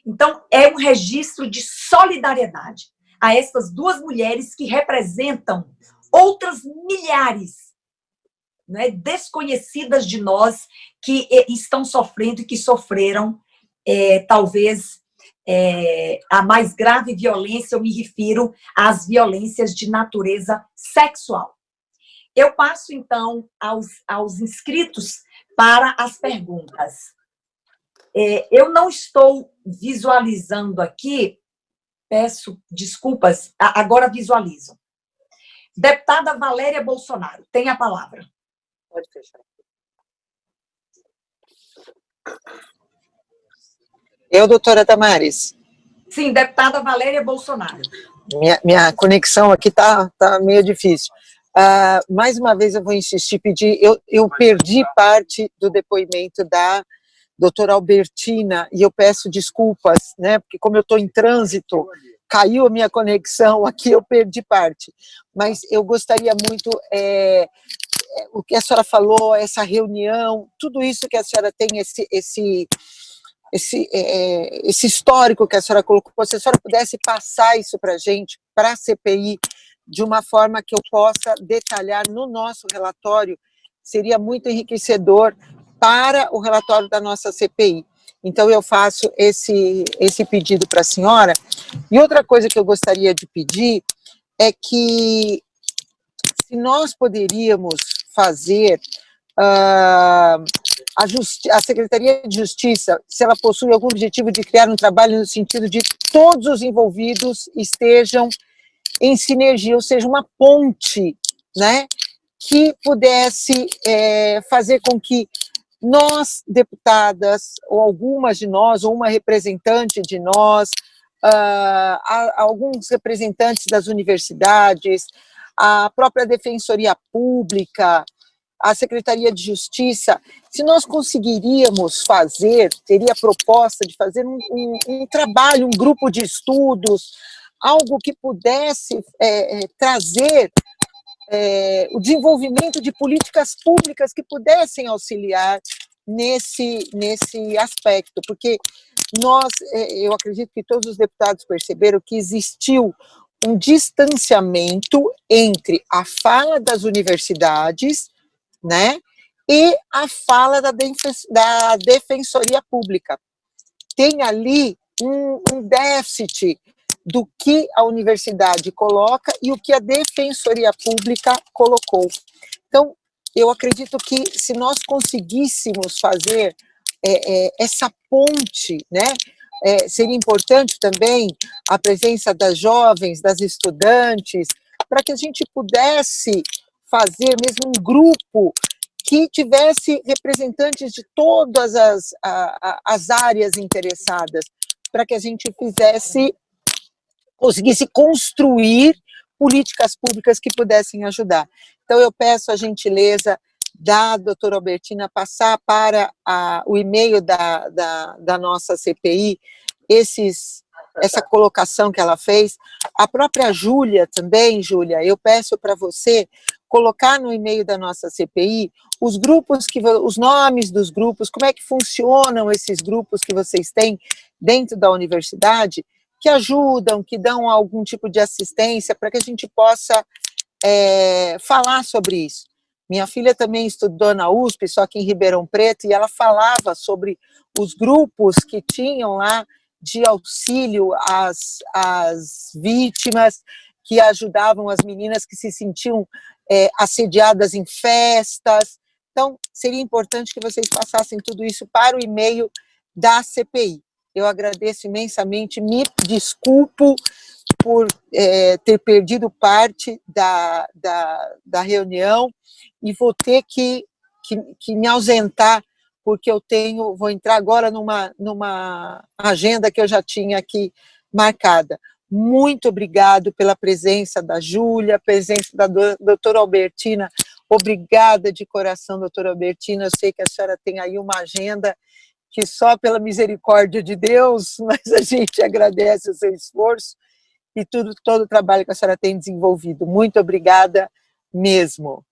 Então, é um registro de solidariedade a essas 2 mulheres que representam outras milhares, não é, desconhecidas de nós, que estão sofrendo e que sofreram, talvez, a mais grave violência. Eu me refiro às violências de natureza sexual. Eu passo, então, aos inscritos para as perguntas. Eu não estou visualizando aqui, peço desculpas, agora visualizo. Deputada Valéria Bolsonaro, tem a palavra. Pode fechar. Eu, doutora Damares? Sim, deputada Valéria Bolsonaro. Minha conexão aqui tá meio difícil. Mais uma vez eu vou insistir, pedir, eu perdi parte do depoimento da doutora Albertina, e eu peço desculpas, né, porque como eu estou em trânsito, caiu a minha conexão aqui, eu perdi parte. Mas eu gostaria muito, o que a senhora falou, essa reunião, tudo isso que a senhora tem, esse histórico que a senhora colocou, se a senhora pudesse passar isso para a gente, para a CPI, de uma forma que eu possa detalhar no nosso relatório, seria muito enriquecedor para o relatório da nossa CPI. Então, eu faço esse pedido para a senhora. E outra coisa que eu gostaria de pedir é que, se nós poderíamos fazer a Secretaria de Justiça, se ela possui algum objetivo de criar um trabalho no sentido de todos os envolvidos estejam em sinergia, ou seja, uma ponte, né, que pudesse fazer com que nós, deputadas, ou algumas de nós, ou uma representante de nós, alguns representantes das universidades, a própria Defensoria Pública, a Secretaria de Justiça, se nós conseguiríamos fazer, teria a proposta de fazer um trabalho, um grupo de estudos, algo que pudesse trazer o desenvolvimento de políticas públicas que pudessem auxiliar nesse aspecto, porque eu acredito que todos os deputados perceberam que existiu um distanciamento entre a fala das universidades, né, e a fala da Defensoria Pública. Tem ali um déficit do que a universidade coloca e o que a Defensoria Pública colocou. Então, eu acredito que se nós conseguíssemos fazer essa ponte, né, seria importante também a presença das jovens, das estudantes, para que a gente pudesse fazer mesmo um grupo que tivesse representantes de todas as áreas interessadas, para que a gente conseguisse construir políticas públicas que pudessem ajudar. Então, eu peço a gentileza da doutora Albertina passar para o e-mail da nossa CPI essa colocação que ela fez. A própria Júlia também, Júlia, eu peço para você colocar no e-mail da nossa CPI os nomes dos grupos, como é que funcionam esses grupos que vocês têm dentro da universidade, que ajudam, que dão algum tipo de assistência, para que a gente possa falar sobre isso. Minha filha também estudou na USP, só que em Ribeirão Preto, e ela falava sobre os grupos que tinham lá de auxílio às vítimas, que ajudavam as meninas que se sentiam assediadas em festas. Então, seria importante que vocês passassem tudo isso para o e-mail da CPI. Eu agradeço imensamente, me desculpo por ter perdido parte da reunião e vou ter que me ausentar, porque vou entrar agora numa agenda que eu já tinha aqui marcada. Muito obrigado pela presença da Júlia, presença da doutora Albertina. Obrigada de coração, doutora Albertina. Eu sei que a senhora tem aí uma agenda que só pela misericórdia de Deus, mas a gente agradece o seu esforço e todo o trabalho que a senhora tem desenvolvido. Muito obrigada mesmo.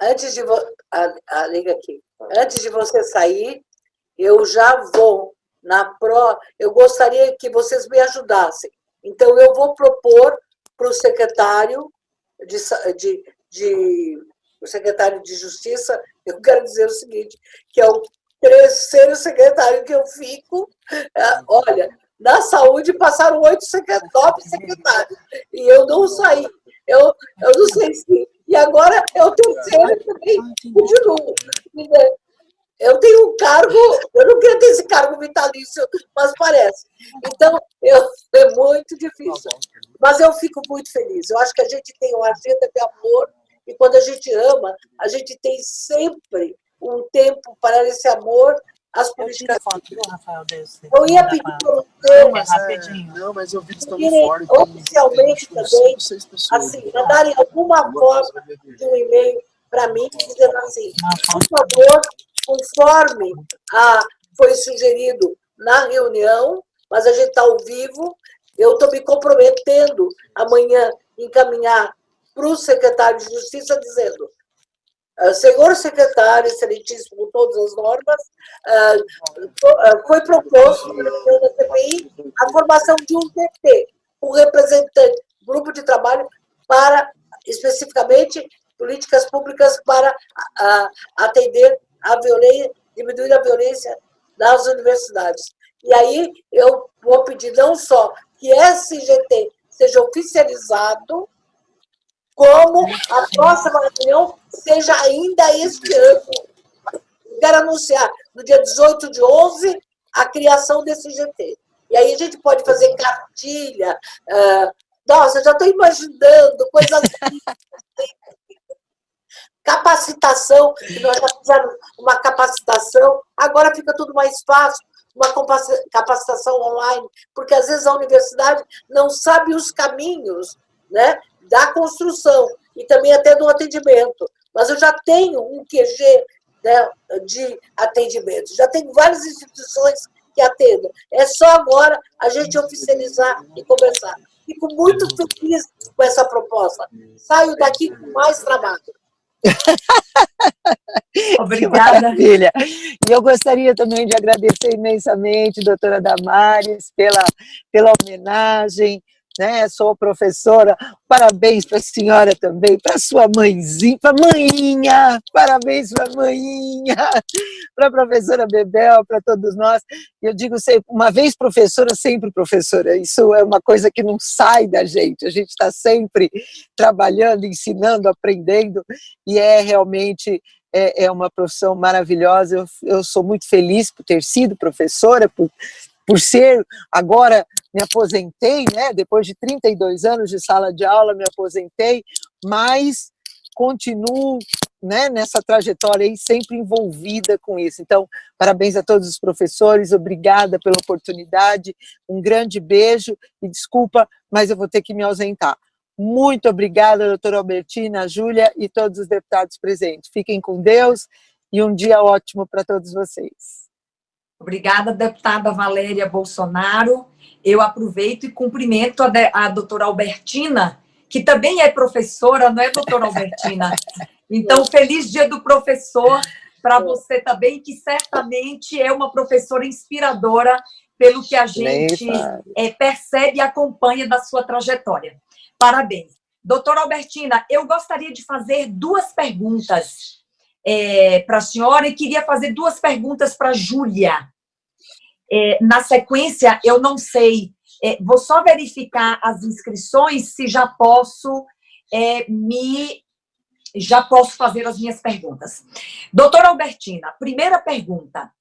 Antes de liga aqui. Antes de você sair, eu já vou eu gostaria que vocês me ajudassem. Então, eu vou propor para o secretário o secretário de Justiça, eu quero dizer o seguinte, que é o terceiro secretário que eu fico. Olha, na saúde passaram 9 secretários, e eu não saí. Eu não sei se... E agora é o terceiro também, continuo. Eu tenho um cargo, eu não queria ter esse cargo vitalício, mas parece. Então, é muito difícil. Mas eu fico muito feliz. Eu acho que a gente tem uma agenda de amor, e quando a gente ama, a gente tem sempre um tempo para esse amor às políticas públicas. Eu ia pedir para você, Não, mas eu vi que estão de fora. oficialmente também, assim, mandarem alguma forma de um e-mail para mim, dizendo assim, por favor, conforme foi sugerido na reunião, mas a gente está ao vivo, eu estou me comprometendo amanhã encaminhar para o secretário de Justiça, dizendo: senhor secretário, excelentíssimo, com todas as normas, foi proposto na reunião da CPI a formação de um GT, um representante, grupo de trabalho para, especificamente, políticas públicas para atender a violência, diminuir a violência nas universidades. E aí eu vou pedir não só que esse GT seja oficializado, como a próxima reunião seja ainda este ano. Quero anunciar, no dia 18 de 11, a criação desse GT. E aí a gente pode fazer cartilha. Nossa, já estou imaginando coisas assim. Capacitação, nós já fizemos uma capacitação, agora fica tudo mais fácil, uma capacitação online, porque às vezes a universidade não sabe os caminhos, né, da construção e também até do atendimento. Mas eu já tenho um QG, né, de atendimento, já tenho várias instituições que atendam. É só agora a gente oficializar e conversar. Fico muito feliz com essa proposta. Saio daqui com mais trabalho. Obrigada. Maravilha. E eu gostaria também de agradecer imensamente, doutora Damares, pela homenagem, né? Sou professora, parabéns para a senhora também, para sua mãezinha, para a maninha, parabéns para a maninha, para a professora Bebel, para todos nós. Eu digo sempre, uma vez professora, sempre professora, isso é uma coisa que não sai da gente, a gente está sempre trabalhando, ensinando, aprendendo, e é realmente é uma profissão maravilhosa. Eu sou muito feliz por ter sido professora, por ser, agora me aposentei, né? Depois de 32 anos de sala de aula, me aposentei, mas continuo, né, nessa trajetória aí, sempre envolvida com isso. Então, parabéns a todos os professores, obrigada pela oportunidade, um grande beijo e desculpa, mas eu vou ter que me ausentar. Muito obrigada, doutora Albertina, Júlia e todos os deputados presentes. Fiquem com Deus e um dia ótimo para todos vocês. Obrigada, deputada Valéria Bolsonaro. Eu aproveito e cumprimento a doutora Albertina, que também é professora, não é, doutora Albertina? Então, feliz dia do professor para você também, que certamente é uma professora inspiradora pelo que a gente percebe e acompanha da sua trajetória. Parabéns. Doutora Albertina, eu gostaria de fazer duas perguntas para a senhora e queria fazer duas perguntas para a Júlia. Na sequência, eu não sei, vou só verificar as inscrições, se já posso fazer as minhas perguntas. Doutora Albertina, primeira pergunta.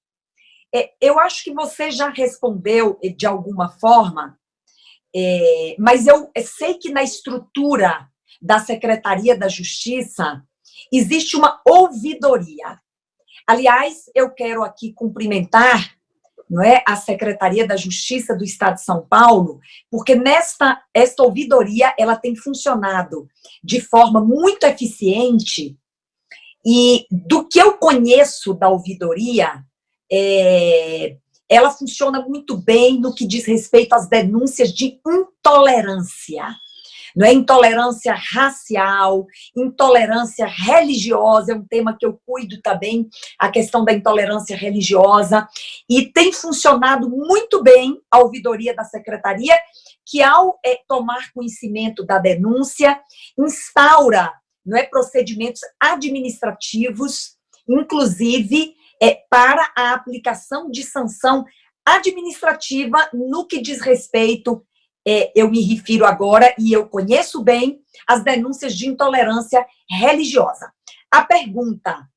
Eu acho que você já respondeu de alguma forma, mas eu sei que na estrutura da Secretaria da Justiça existe uma ouvidoria. Aliás, eu quero aqui cumprimentar, não é, a Secretaria da Justiça do Estado de São Paulo, porque esta ouvidoria ela tem funcionado de forma muito eficiente, e do que eu conheço da ouvidoria, ela funciona muito bem no que diz respeito às denúncias de intolerância. Não é? Intolerância racial, intolerância religiosa, é um tema que eu cuido também, a questão da intolerância religiosa, e tem funcionado muito bem a ouvidoria da Secretaria, que ao tomar conhecimento da denúncia, instaura, não é, procedimentos administrativos, inclusive para a aplicação de sanção administrativa no que diz respeito, eu me refiro agora, e eu conheço bem, as denúncias de intolerância religiosa. A pergunta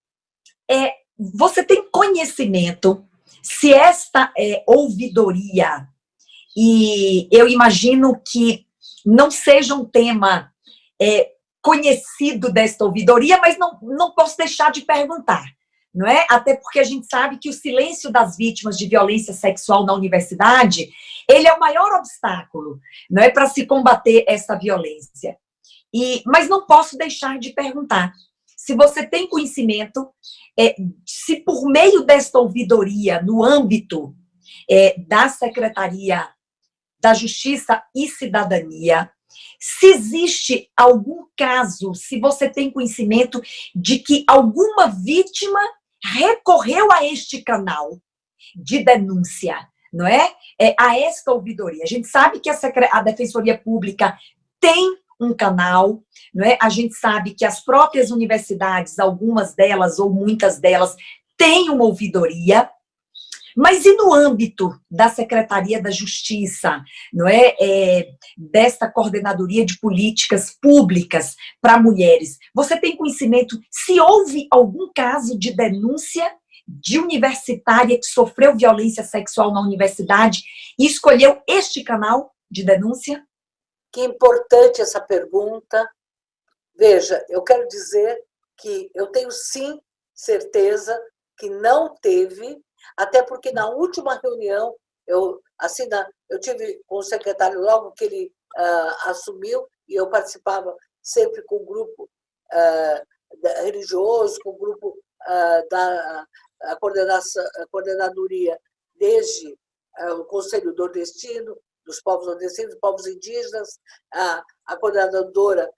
é, você tem conhecimento se esta ouvidoria, e eu imagino que não seja um tema conhecido desta ouvidoria, mas não posso deixar de perguntar, não é? Até porque a gente sabe que o silêncio das vítimas de violência sexual na universidade, ele é o maior obstáculo, não é, para se combater essa violência. Mas não posso deixar de perguntar se você tem conhecimento, se por meio desta ouvidoria, no âmbito da Secretaria da Justiça e Cidadania, se existe algum caso, se você tem conhecimento de que alguma vítima recorreu a este canal de denúncia, não é? A esta ouvidoria. A gente sabe que a Defensoria Pública tem um canal, não é? A gente sabe que as próprias universidades, algumas delas ou muitas delas, têm uma ouvidoria. Mas e no âmbito da Secretaria da Justiça, não é? Desta Coordenadoria de Políticas Públicas para Mulheres, você tem conhecimento se houve algum caso de denúncia de universitária que sofreu violência sexual na universidade e escolheu este canal de denúncia? Que importante essa pergunta. Veja, eu quero dizer que eu tenho sim certeza que não teve, até porque na última reunião, eu tive com o secretário logo que ele assumiu, e eu participava sempre com o grupo religioso, com o grupo da coordenadoria, desde o Conselho Nordestino, dos povos nordestinos, dos povos indígenas, a coordenadora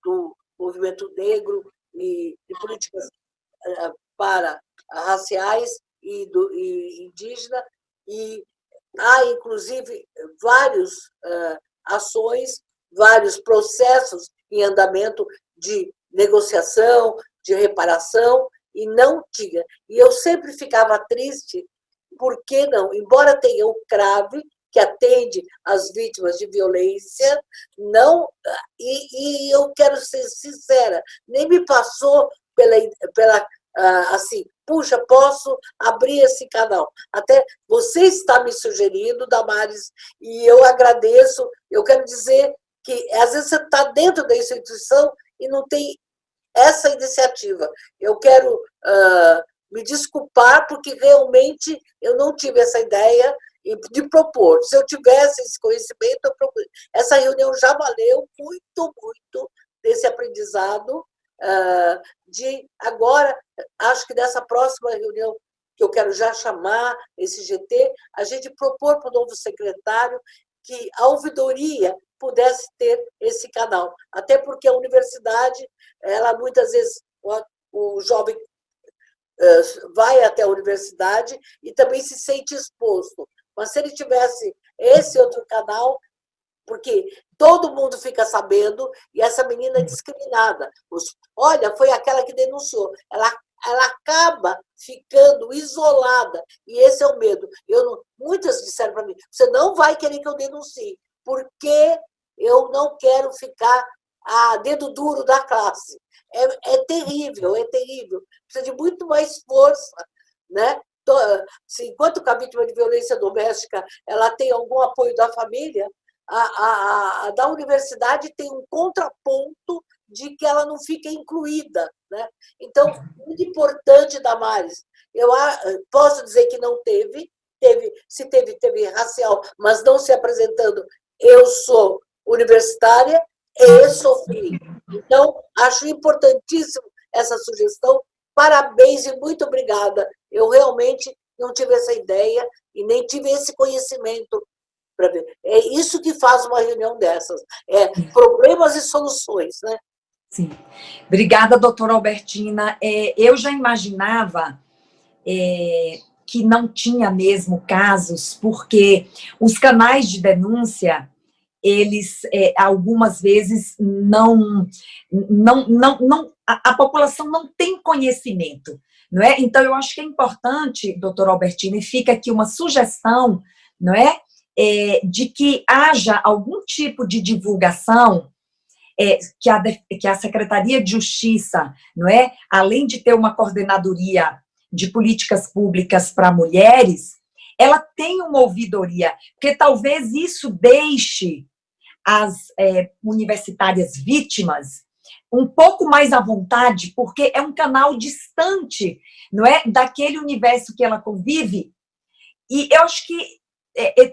do movimento negro e de políticas para raciais e indígena, e há, inclusive, várias ações, vários processos em andamento de negociação, de reparação, e não tinha. E eu sempre ficava triste, porque não, embora tenha o CRAVE, que atende as vítimas de violência, não, e eu quero ser sincera, nem me passou pela assim, puxa, posso abrir esse canal. Até você está me sugerindo, Damares, e eu agradeço. Eu quero dizer que, às vezes, você está dentro da instituição e não tem essa iniciativa. Eu quero me desculpar, porque realmente eu não tive essa ideia de propor. Se eu tivesse esse conhecimento, eu propus. Essa reunião já valeu muito, muito desse aprendizado. De agora, acho que dessa próxima reunião, que eu quero já chamar esse GT, a gente propor para o novo secretário que a ouvidoria pudesse ter esse canal. Até porque a universidade, ela muitas vezes, o jovem vai até a universidade e também se sente exposto. Mas se ele tivesse esse outro canal, porque todo mundo fica sabendo, e essa menina é discriminada. Olha, foi aquela que denunciou. Ela acaba ficando isolada, e esse é o medo. Muitas disseram para mim, você não vai querer que eu denuncie, porque eu não quero ficar a dedo duro da classe. É terrível, é terrível. Precisa de muito mais força, né? Enquanto que a vítima de violência doméstica ela tem algum apoio da família, a da universidade tem um contraponto de que ela não fica incluída, né? Então, muito importante, Damares. Eu posso dizer que não teve, se teve racial, mas não se apresentando, eu sou universitária e sofri. Então, acho importantíssimo essa sugestão. Parabéns e muito obrigada. Eu realmente não tive essa ideia e nem tive esse conhecimento para ver. É isso que faz uma reunião dessas. Problemas e soluções, né? Sim. Obrigada, doutora Albertina. Eu já imaginava que não tinha mesmo casos, porque os canais de denúncia, eles, algumas vezes, a população não tem conhecimento, não é? Então, eu acho que é importante, doutora Albertina, e fica aqui uma sugestão, não é? De que haja algum tipo de divulgação, que a Secretaria de Justiça, não é? Além de ter uma coordenadoria de políticas públicas para mulheres, ela tem uma ouvidoria, porque talvez isso deixe as universitárias vítimas um pouco mais à vontade, porque é um canal distante, não é, daquele universo que ela convive. E eu acho que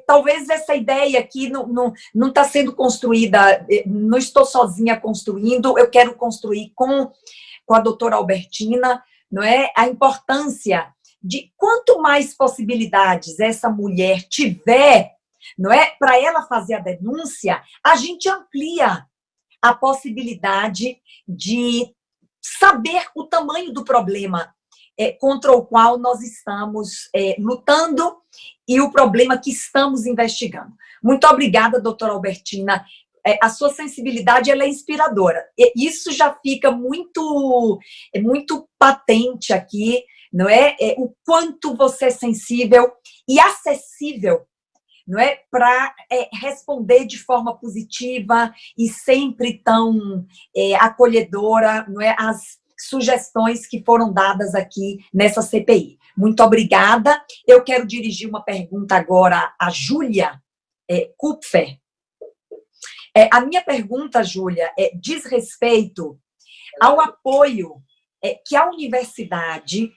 talvez essa ideia aqui não está sendo construída, não estou sozinha construindo, eu quero construir com a doutora Albertina, não é, a importância de quanto mais possibilidades essa mulher tiver, não é, para ela fazer a denúncia, a gente amplia a possibilidade de saber o tamanho do problema contra o qual nós estamos lutando e o problema que estamos investigando. Muito obrigada, doutora Albertina. A sua sensibilidade ela é inspiradora. Isso já fica muito patente aqui, não é? O quanto você é sensível e acessível, não é, para responder de forma positiva e sempre tão acolhedora, não é, as sugestões que foram dadas aqui nessa CPI. Muito obrigada. Eu quero dirigir uma pergunta agora à Júlia Kupfer. A minha pergunta, Júlia, diz respeito ao apoio que a universidade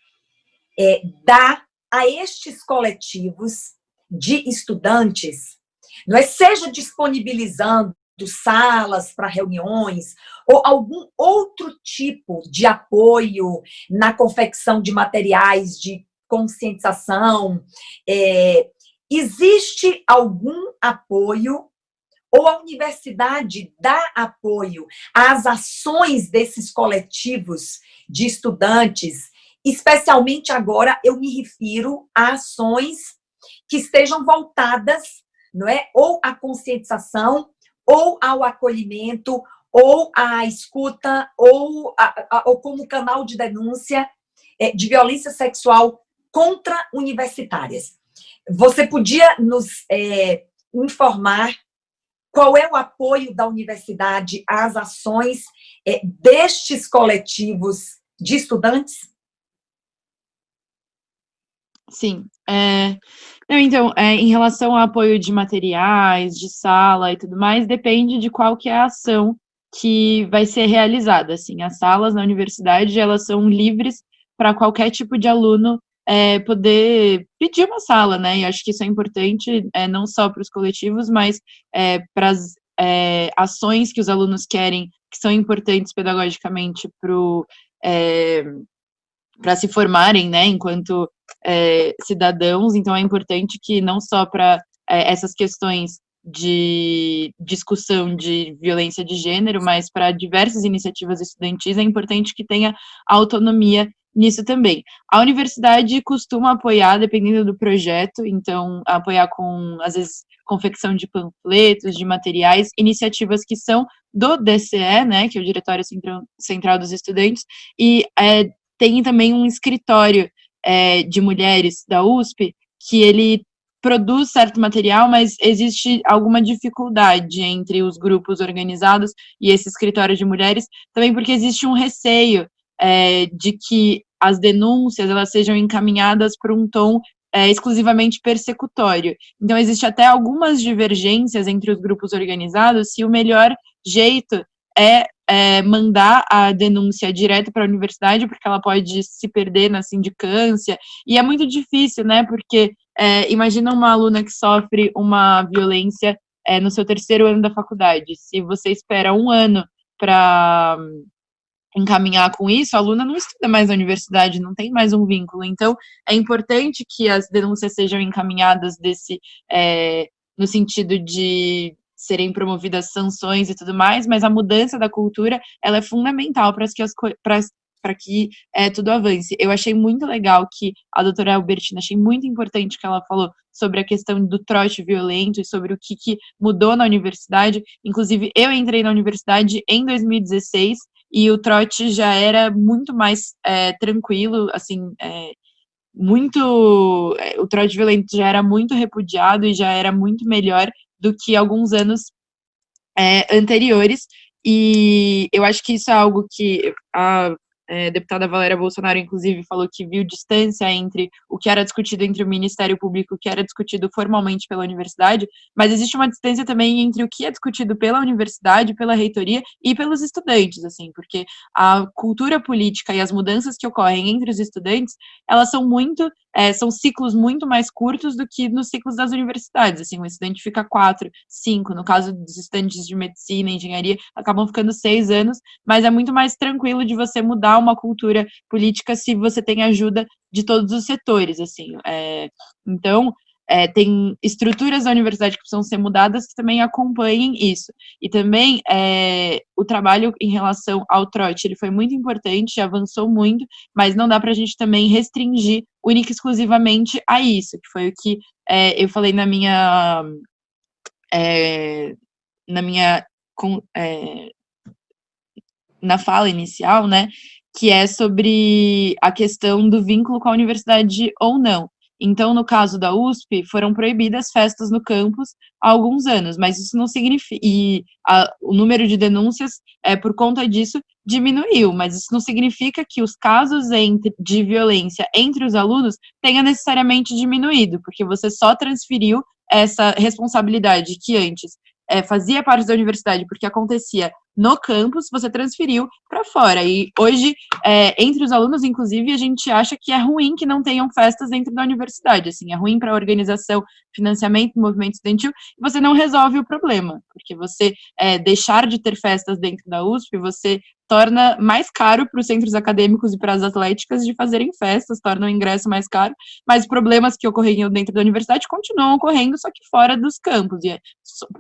dá a estes coletivos de estudantes, não é, seja disponibilizando salas para reuniões ou algum outro tipo de apoio na confecção de materiais de conscientização. Existe algum apoio ou a universidade dá apoio às ações desses coletivos de estudantes? Especialmente agora eu me refiro a ações que estejam voltadas, não é, ou à conscientização, ou ao acolhimento, ou à escuta, ou como canal de denúncia de violência sexual contra universitárias. Você podia nos informar qual é o apoio da universidade às ações destes coletivos de estudantes? Sim. Então, em relação ao apoio de materiais, de sala e tudo mais, depende de qual que é a ação que vai ser realizada. Assim, as salas na universidade, elas são livres para qualquer tipo de aluno poder pedir uma sala, né? E acho que isso é importante, não só para os coletivos, mas para as ações que os alunos querem, que são importantes pedagogicamente para se formarem, né, enquanto cidadãos. Então, é importante que não só para essas questões de discussão de violência de gênero, mas para diversas iniciativas estudantis, é importante que tenha autonomia nisso também. A universidade costuma apoiar, dependendo do projeto, então, apoiar com, às vezes, confecção de panfletos, de materiais, iniciativas que são do DCE, né, que é o Diretório Central dos Estudantes, e tem também um escritório de mulheres da USP, que ele produz certo material, mas existe alguma dificuldade entre os grupos organizados e esse escritório de mulheres, também porque existe um receio de que as denúncias elas sejam encaminhadas por um tom exclusivamente persecutório. Então, existe até algumas divergências entre os grupos organizados se o melhor jeito mandar a denúncia direto para a universidade, porque ela pode se perder na sindicância, e é muito difícil, né, porque imagina uma aluna que sofre uma violência no seu 3º ano da faculdade, se você espera 1 ano para encaminhar com isso, a aluna não estuda mais na universidade, não tem mais um vínculo. Então, é importante que as denúncias sejam encaminhadas no sentido de serem promovidas sanções e tudo mais, mas a mudança da cultura, ela é fundamental para que tudo avance. Eu achei muito legal que a doutora Albertina, achei muito importante que ela falou sobre a questão do trote violento e sobre o que mudou na universidade. Inclusive, eu entrei na universidade em 2016, e o trote já era muito mais tranquilo, assim, o trote violento já era muito repudiado e já era muito melhor do que alguns anos anteriores, e eu acho que isso é algo que a deputada Valéria Bolsonaro, inclusive, falou que viu distância entre o que era discutido entre o Ministério Público e o que era discutido formalmente pela universidade, mas existe uma distância também entre o que é discutido pela universidade, pela reitoria e pelos estudantes, assim, porque a cultura política e as mudanças que ocorrem entre os estudantes, elas são são ciclos muito mais curtos do que nos ciclos das universidades, assim, um estudante fica 4, 5, no caso dos estudantes de medicina, engenharia, acabam ficando 6 anos, mas é muito mais tranquilo de você mudar uma cultura política se você tem ajuda de todos os setores, assim, então, tem estruturas da universidade que precisam ser mudadas que também acompanhem isso, e também o trabalho em relação ao trote, ele foi muito importante, avançou muito, mas não dá pra gente também restringir única e exclusivamente a isso, que foi o que eu falei na minha na fala inicial, né, que é sobre a questão do vínculo com a universidade ou não. Então, no caso da USP, foram proibidas festas no campus há alguns anos, mas isso não significa, o número de denúncias, por conta disso, diminuiu, mas isso não significa que os casos de violência entre os alunos tenha necessariamente diminuído, porque você só transferiu essa responsabilidade que antes fazia parte da universidade porque acontecia no campus, você transferiu para fora. E hoje, entre os alunos, inclusive, a gente acha que é ruim que não tenham festas dentro da universidade, assim, é ruim para a organização, financiamento do movimento estudantil, e você não resolve o problema, porque você deixar de ter festas dentro da USP, você torna mais caro para os centros acadêmicos e para as atléticas de fazerem festas, torna o ingresso mais caro, mas problemas que ocorriam dentro da universidade continuam ocorrendo, só que fora dos campos,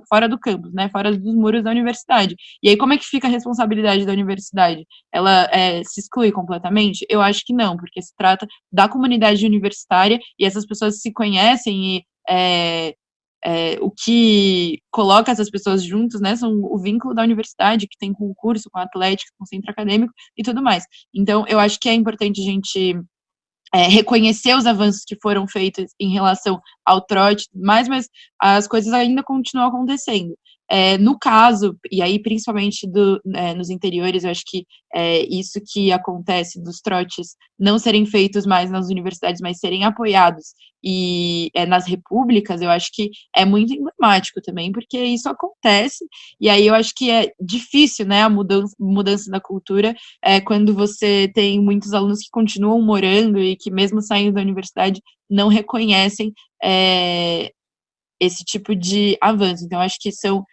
fora do campus, né, fora dos muros da universidade. E aí, como é que fica a responsabilidade da universidade? Ela se exclui completamente? Eu acho que não, porque se trata da comunidade universitária e essas pessoas se conhecem e o que coloca essas pessoas juntos, né, são o vínculo da universidade, que tem com o curso, com a atlética, com o centro acadêmico e tudo mais. Então, eu acho que é importante a gente reconhecer os avanços que foram feitos em relação ao trote, mas as coisas ainda continuam acontecendo. No caso, e aí principalmente nos interiores, eu acho que isso que acontece dos trotes não serem feitos mais nas universidades, mas serem apoiados e nas repúblicas, eu acho que é muito emblemático também, porque isso acontece, e aí eu acho que é difícil, né, a mudança da cultura quando você tem muitos alunos que continuam morando e que mesmo saindo da universidade não reconhecem esse tipo de avanço. Então, acho que são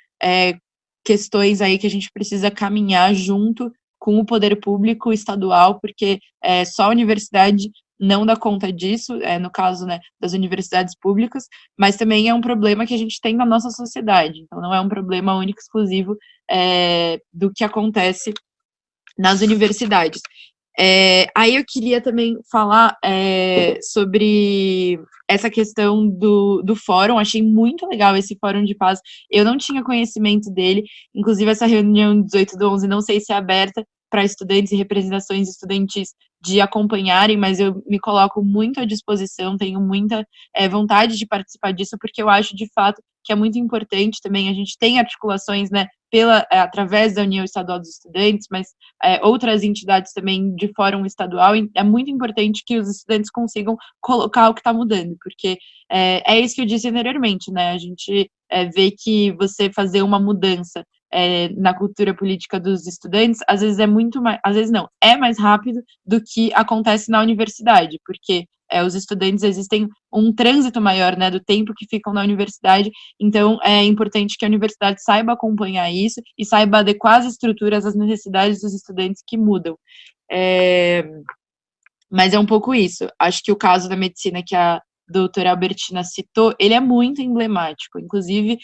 questões aí que a gente precisa caminhar junto com o poder público estadual, porque só a universidade não dá conta disso, no caso, né, das universidades públicas, mas também é um problema que a gente tem na nossa sociedade. Então, não é um problema único, exclusivo do que acontece nas universidades. Aí eu queria também falar sobre essa questão do fórum. Achei muito legal esse fórum de paz, eu não tinha conhecimento dele, inclusive essa reunião 18/11, não sei se é aberta para estudantes e representações estudantis de acompanharem, mas eu me coloco muito à disposição, tenho muita vontade de participar disso, porque eu acho, de fato, que é muito importante também, a gente tem articulações, né, através da União Estadual dos Estudantes, mas outras entidades também de fórum estadual, e é muito importante que os estudantes consigam colocar o que está mudando, porque é isso que eu disse anteriormente, né, a gente vê que você fazer uma mudança na cultura política dos estudantes, às vezes é mais rápido do que acontece na universidade, porque os estudantes, existem um trânsito maior, né, do tempo que ficam na universidade, então é importante que a universidade saiba acompanhar isso e saiba adequar as estruturas às necessidades dos estudantes que mudam. Mas é um pouco isso. Acho que o caso da medicina que a doutora Albertina citou, ele é muito emblemático. Inclusive,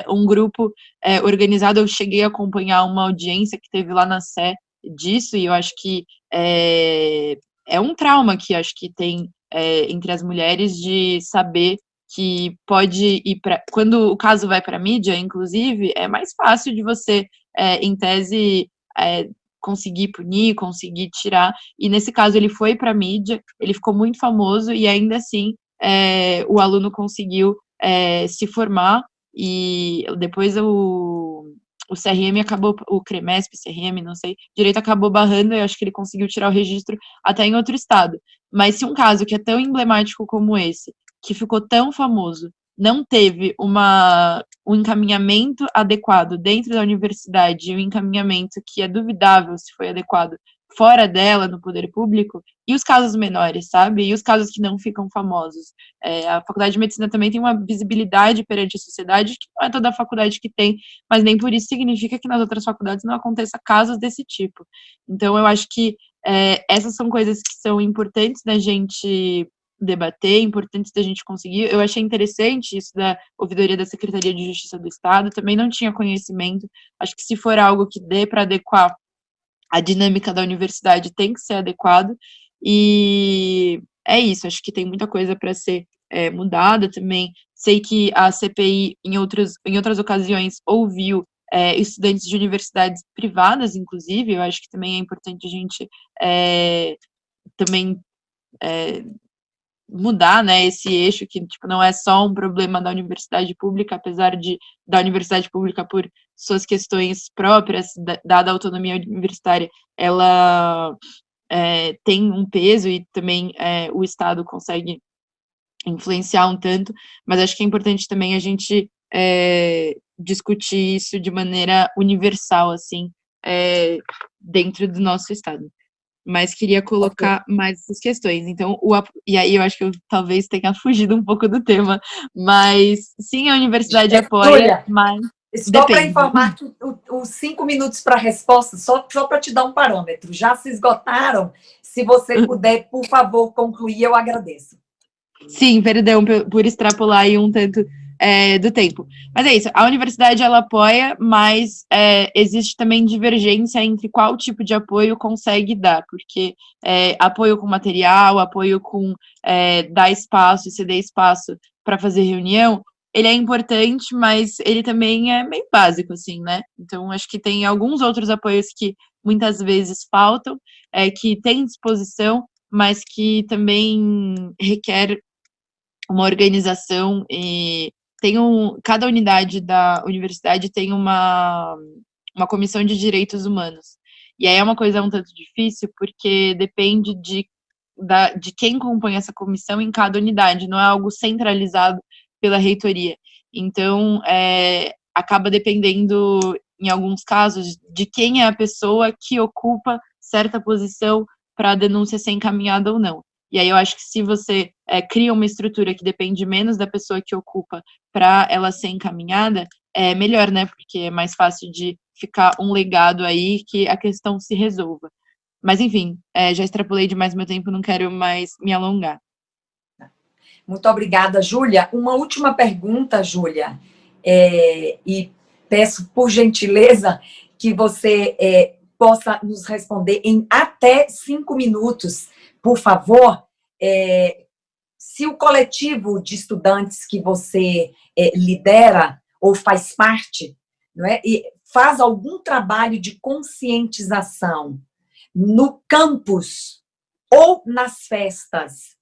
um grupo organizado, eu cheguei a acompanhar uma audiência que teve lá na Sé disso, e eu acho que é um trauma que acho que tem entre as mulheres de saber que pode ir quando o caso vai para a mídia, inclusive, é mais fácil de você, em tese, conseguir punir, conseguir tirar, e nesse caso ele foi para a mídia, ele ficou muito famoso, e ainda assim o aluno conseguiu se formar, e depois o CRM acabou, o CREMESP, CRM, não sei, direito acabou barrando, eu acho que ele conseguiu tirar o registro até em outro estado. Mas se um caso que é tão emblemático como esse, que ficou tão famoso, não teve um encaminhamento adequado dentro da universidade, um encaminhamento que é duvidável se foi adequado fora dela, no poder público, e os casos menores, sabe? E os casos que não ficam famosos. A Faculdade de Medicina também tem uma visibilidade perante a sociedade, que não é toda a faculdade que tem, mas nem por isso significa que nas outras faculdades não aconteça casos desse tipo. Então, eu acho que essas são coisas que são importantes da gente debater, importantes da gente conseguir. Eu achei interessante isso da ouvidoria da Secretaria de Justiça do Estado, também não tinha conhecimento. Acho que se for algo que dê para adequar a dinâmica da universidade, tem que ser adequado, e é isso, acho que tem muita coisa para ser mudada também. Sei que a CPI, em outras ocasiões, ouviu estudantes de universidades privadas, inclusive, eu acho que também é importante a gente também mudar, né, esse eixo, que tipo, não é só um problema da universidade pública, apesar da universidade pública, por suas questões próprias, dada a autonomia universitária, ela tem um peso, e também o Estado consegue influenciar um tanto, mas acho que é importante também a gente discutir isso de maneira universal, assim, dentro do nosso Estado. Mas queria colocar mais essas questões. Então, e aí eu acho que eu talvez tenha fugido um pouco do tema, mas sim, a universidade apoia, Júlia, mas só para depende. informar que o os 5 minutos para resposta, só para te dar um parâmetro. Já se esgotaram? Se você puder, por favor, concluir, eu agradeço. Sim, perdão por extrapolar aí um tanto do tempo. Mas é isso, a universidade ela apoia, mas existe também divergência entre qual tipo de apoio consegue dar, porque apoio com material, apoio com dar espaço e ceder espaço para fazer reunião, ele é importante, mas ele também é meio básico, assim, né? Então, acho que tem alguns outros apoios que muitas vezes faltam, que tem disposição, mas que também requer uma organização e cada unidade da universidade tem uma comissão de direitos humanos. E aí é uma coisa um tanto difícil, porque depende de quem compõe essa comissão em cada unidade, não é algo centralizado pela reitoria. Então, acaba dependendo, em alguns casos, de quem é a pessoa que ocupa certa posição para a denúncia ser encaminhada ou não. E aí eu acho que se você cria uma estrutura que depende menos da pessoa que ocupa para ela ser encaminhada, é melhor, né? Porque é mais fácil de ficar um legado aí que a questão se resolva. Mas, enfim, já extrapolei demais meu tempo, não quero mais me alongar. Muito obrigada, Júlia. Uma última pergunta, Júlia, e peço, por gentileza, que você possa nos responder em até 5 minutos, por favor. Se o coletivo de estudantes que você lidera ou faz parte, não é, e faz algum trabalho de conscientização no campus ou nas festas,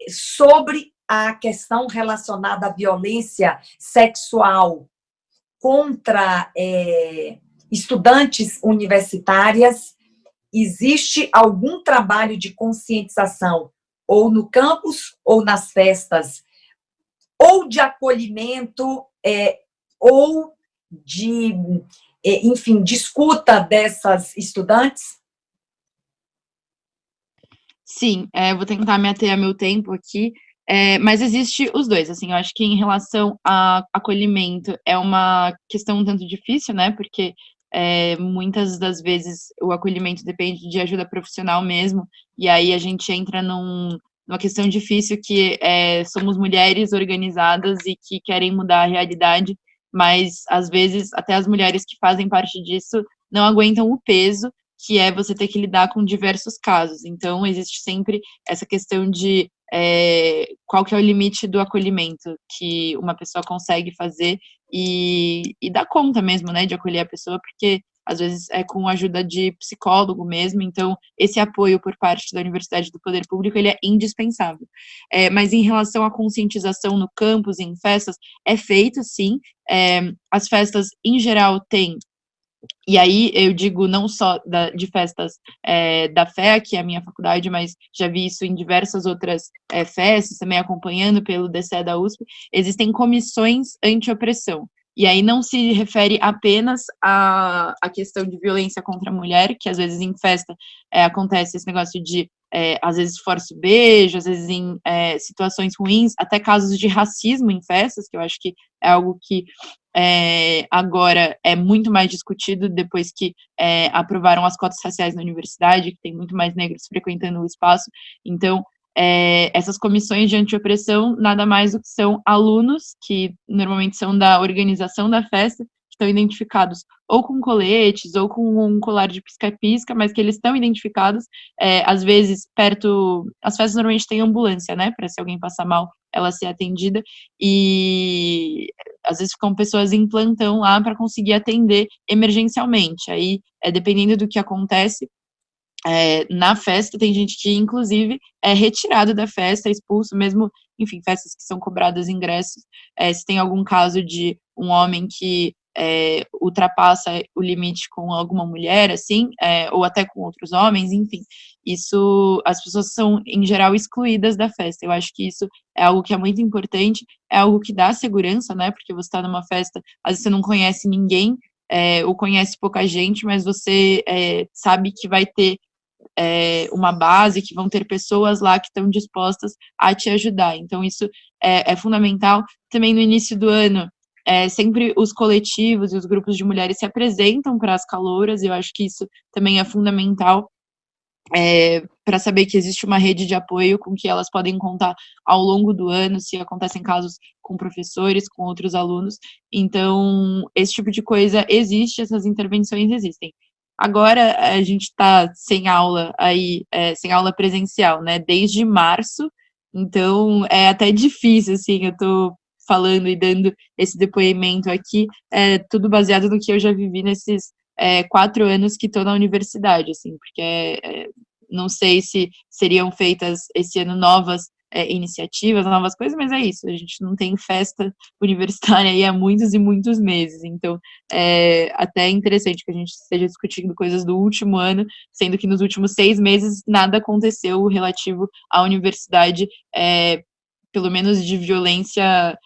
sobre a questão relacionada à violência sexual contra estudantes universitárias, existe algum trabalho de conscientização, ou no campus, ou nas festas, ou de acolhimento, ou de, enfim, de escuta dessas estudantes? Sim, vou tentar me ater a meu tempo aqui, mas existe os dois, assim, eu acho que em relação a acolhimento é uma questão um tanto difícil, né, porque muitas das vezes o acolhimento depende de ajuda profissional mesmo, e aí a gente entra numa questão difícil que somos mulheres organizadas e que querem mudar a realidade, mas às vezes até as mulheres que fazem parte disso não aguentam o peso que é você ter que lidar com diversos casos. Então, existe sempre essa questão de qual que é o limite do acolhimento que uma pessoa consegue fazer e dar conta mesmo, né, de acolher a pessoa, porque às vezes é com a ajuda de psicólogo mesmo, então esse apoio por parte da Universidade do Poder Público, ele é indispensável. Mas em relação à conscientização no campus, em festas, é feito sim, as festas em geral têm. E aí, eu digo não só de festas da FEA, que é a minha faculdade, mas já vi isso em diversas outras festas, também acompanhando pelo DCE da USP, existem comissões anti-opressão. E aí não se refere apenas à questão de violência contra a mulher, que às vezes em festa acontece esse negócio de, às vezes, força o beijo, às vezes em situações ruins, até casos de racismo em festas, que eu acho que é algo que agora é muito mais discutido depois que aprovaram as cotas raciais na universidade, que tem muito mais negros frequentando o espaço. Então, essas comissões de antiopressão nada mais do que são alunos que normalmente são da organização da festa, que estão identificados ou com coletes ou com um colar de pisca-pisca, mas que eles estão identificados, às vezes as festas normalmente têm ambulância, né, para se alguém passar mal, ela ser atendida, e às vezes ficam pessoas em plantão lá para conseguir atender emergencialmente. Aí, dependendo do que acontece na festa, tem gente que, inclusive, é retirado da festa, expulso, mesmo, enfim, festas que são cobradas ingressos, se tem algum caso de um homem que ultrapassa o limite com alguma mulher, assim, ou até com outros homens, enfim, isso, as pessoas são, em geral, excluídas da festa. Eu acho que isso é algo que é muito importante, é algo que dá segurança, né, porque você está numa festa, às vezes você não conhece ninguém, ou conhece pouca gente, mas você sabe que vai ter uma base, que vão ter pessoas lá que estão dispostas a te ajudar. Então, isso é fundamental. Também no início do ano, sempre os coletivos e os grupos de mulheres se apresentam para as calouras, e eu acho que isso também é fundamental, para saber que existe uma rede de apoio com que elas podem contar ao longo do ano, se acontecem casos com professores, com outros alunos. Então, esse tipo de coisa existe, essas intervenções existem. Agora, a gente está sem aula aí, sem aula presencial, né, desde março, então é até difícil, assim, eu estou falando e dando esse depoimento aqui, tudo baseado no que eu já vivi nesses 4 anos que estou na universidade, assim, porque não sei se seriam feitas esse ano novas iniciativas, novas coisas, mas é isso, a gente não tem festa universitária aí há muitos e muitos meses, então até é interessante que a gente esteja discutindo coisas do último ano, sendo que nos últimos 6 meses nada aconteceu relativo à universidade, pelo menos de violência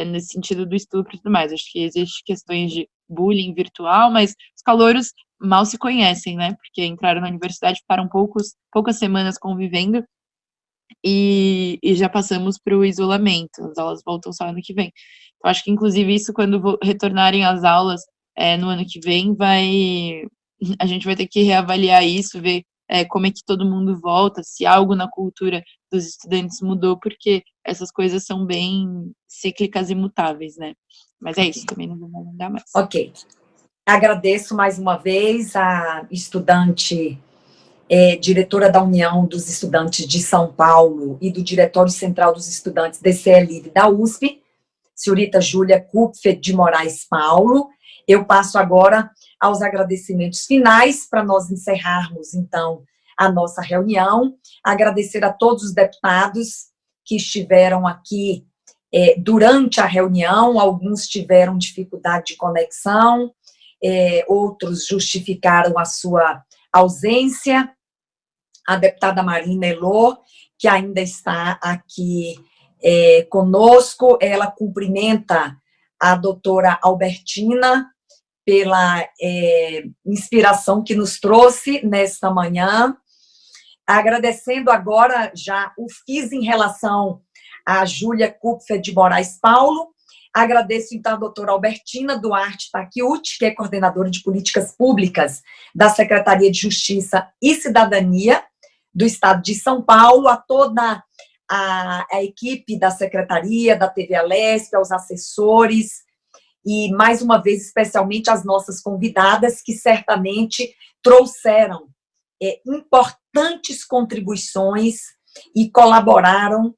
nesse sentido do estupro e tudo mais. Acho que existe questões de bullying virtual, mas os calouros mal se conhecem, né? Porque entraram na universidade, ficaram poucas semanas convivendo e já passamos para o isolamento. As aulas voltam só ano que vem. Então, acho que, inclusive, isso, quando retornarem às aulas no ano que vem, a gente vai ter que reavaliar isso, ver como é que todo mundo volta, se algo na cultura dos estudantes mudou, porque essas coisas são bem cíclicas e mutáveis, né? Mas é isso, também não vou me alongar mais. Ok. Agradeço mais uma vez a estudante, diretora da União dos Estudantes de São Paulo e do Diretório Central dos Estudantes DCE-Livre da USP, senhorita Júlia Kupfer de Moraes Paulo. Eu passo agora aos agradecimentos finais para nós encerrarmos, então, a nossa reunião. Agradecer a todos os deputados que estiveram aqui durante a reunião. Alguns tiveram dificuldade de conexão, outros justificaram a sua ausência. A deputada Marina Elô, que ainda está aqui conosco, ela cumprimenta a doutora Albertina pela inspiração que nos trouxe nesta manhã. Agradecendo agora já o FIS em relação a Júlia Kupfer de Moraes Paulo. Agradeço, então, a doutora Albertina Duarte Takiuti, que é coordenadora de políticas públicas da Secretaria de Justiça e Cidadania do Estado de São Paulo, a toda a equipe da Secretaria, da TV Alesp, aos assessores, e, mais uma vez, especialmente as nossas convidadas, que certamente trouxeram importantes contribuições e colaboraram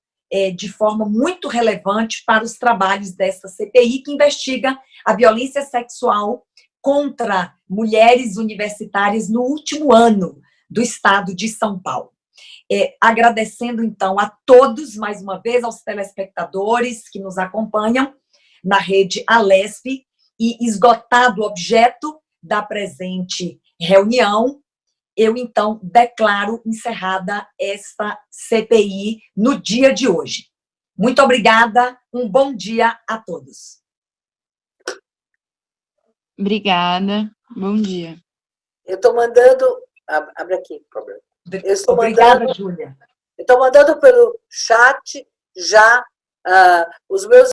de forma muito relevante para os trabalhos dessa CPI, que investiga a violência sexual contra mulheres universitárias no último ano do Estado de São Paulo. Agradecendo, então, a todos, mais uma vez, aos telespectadores que nos acompanham na rede Alesp, e esgotado o objeto da presente reunião, eu, então, declaro encerrada esta CPI no dia de hoje. Muito obrigada, um bom dia a todos. Obrigada, bom dia. Eu estou mandando... Abre aqui, por favor. Obrigada, Júlia. Eu estou mandando pelo chat já os meus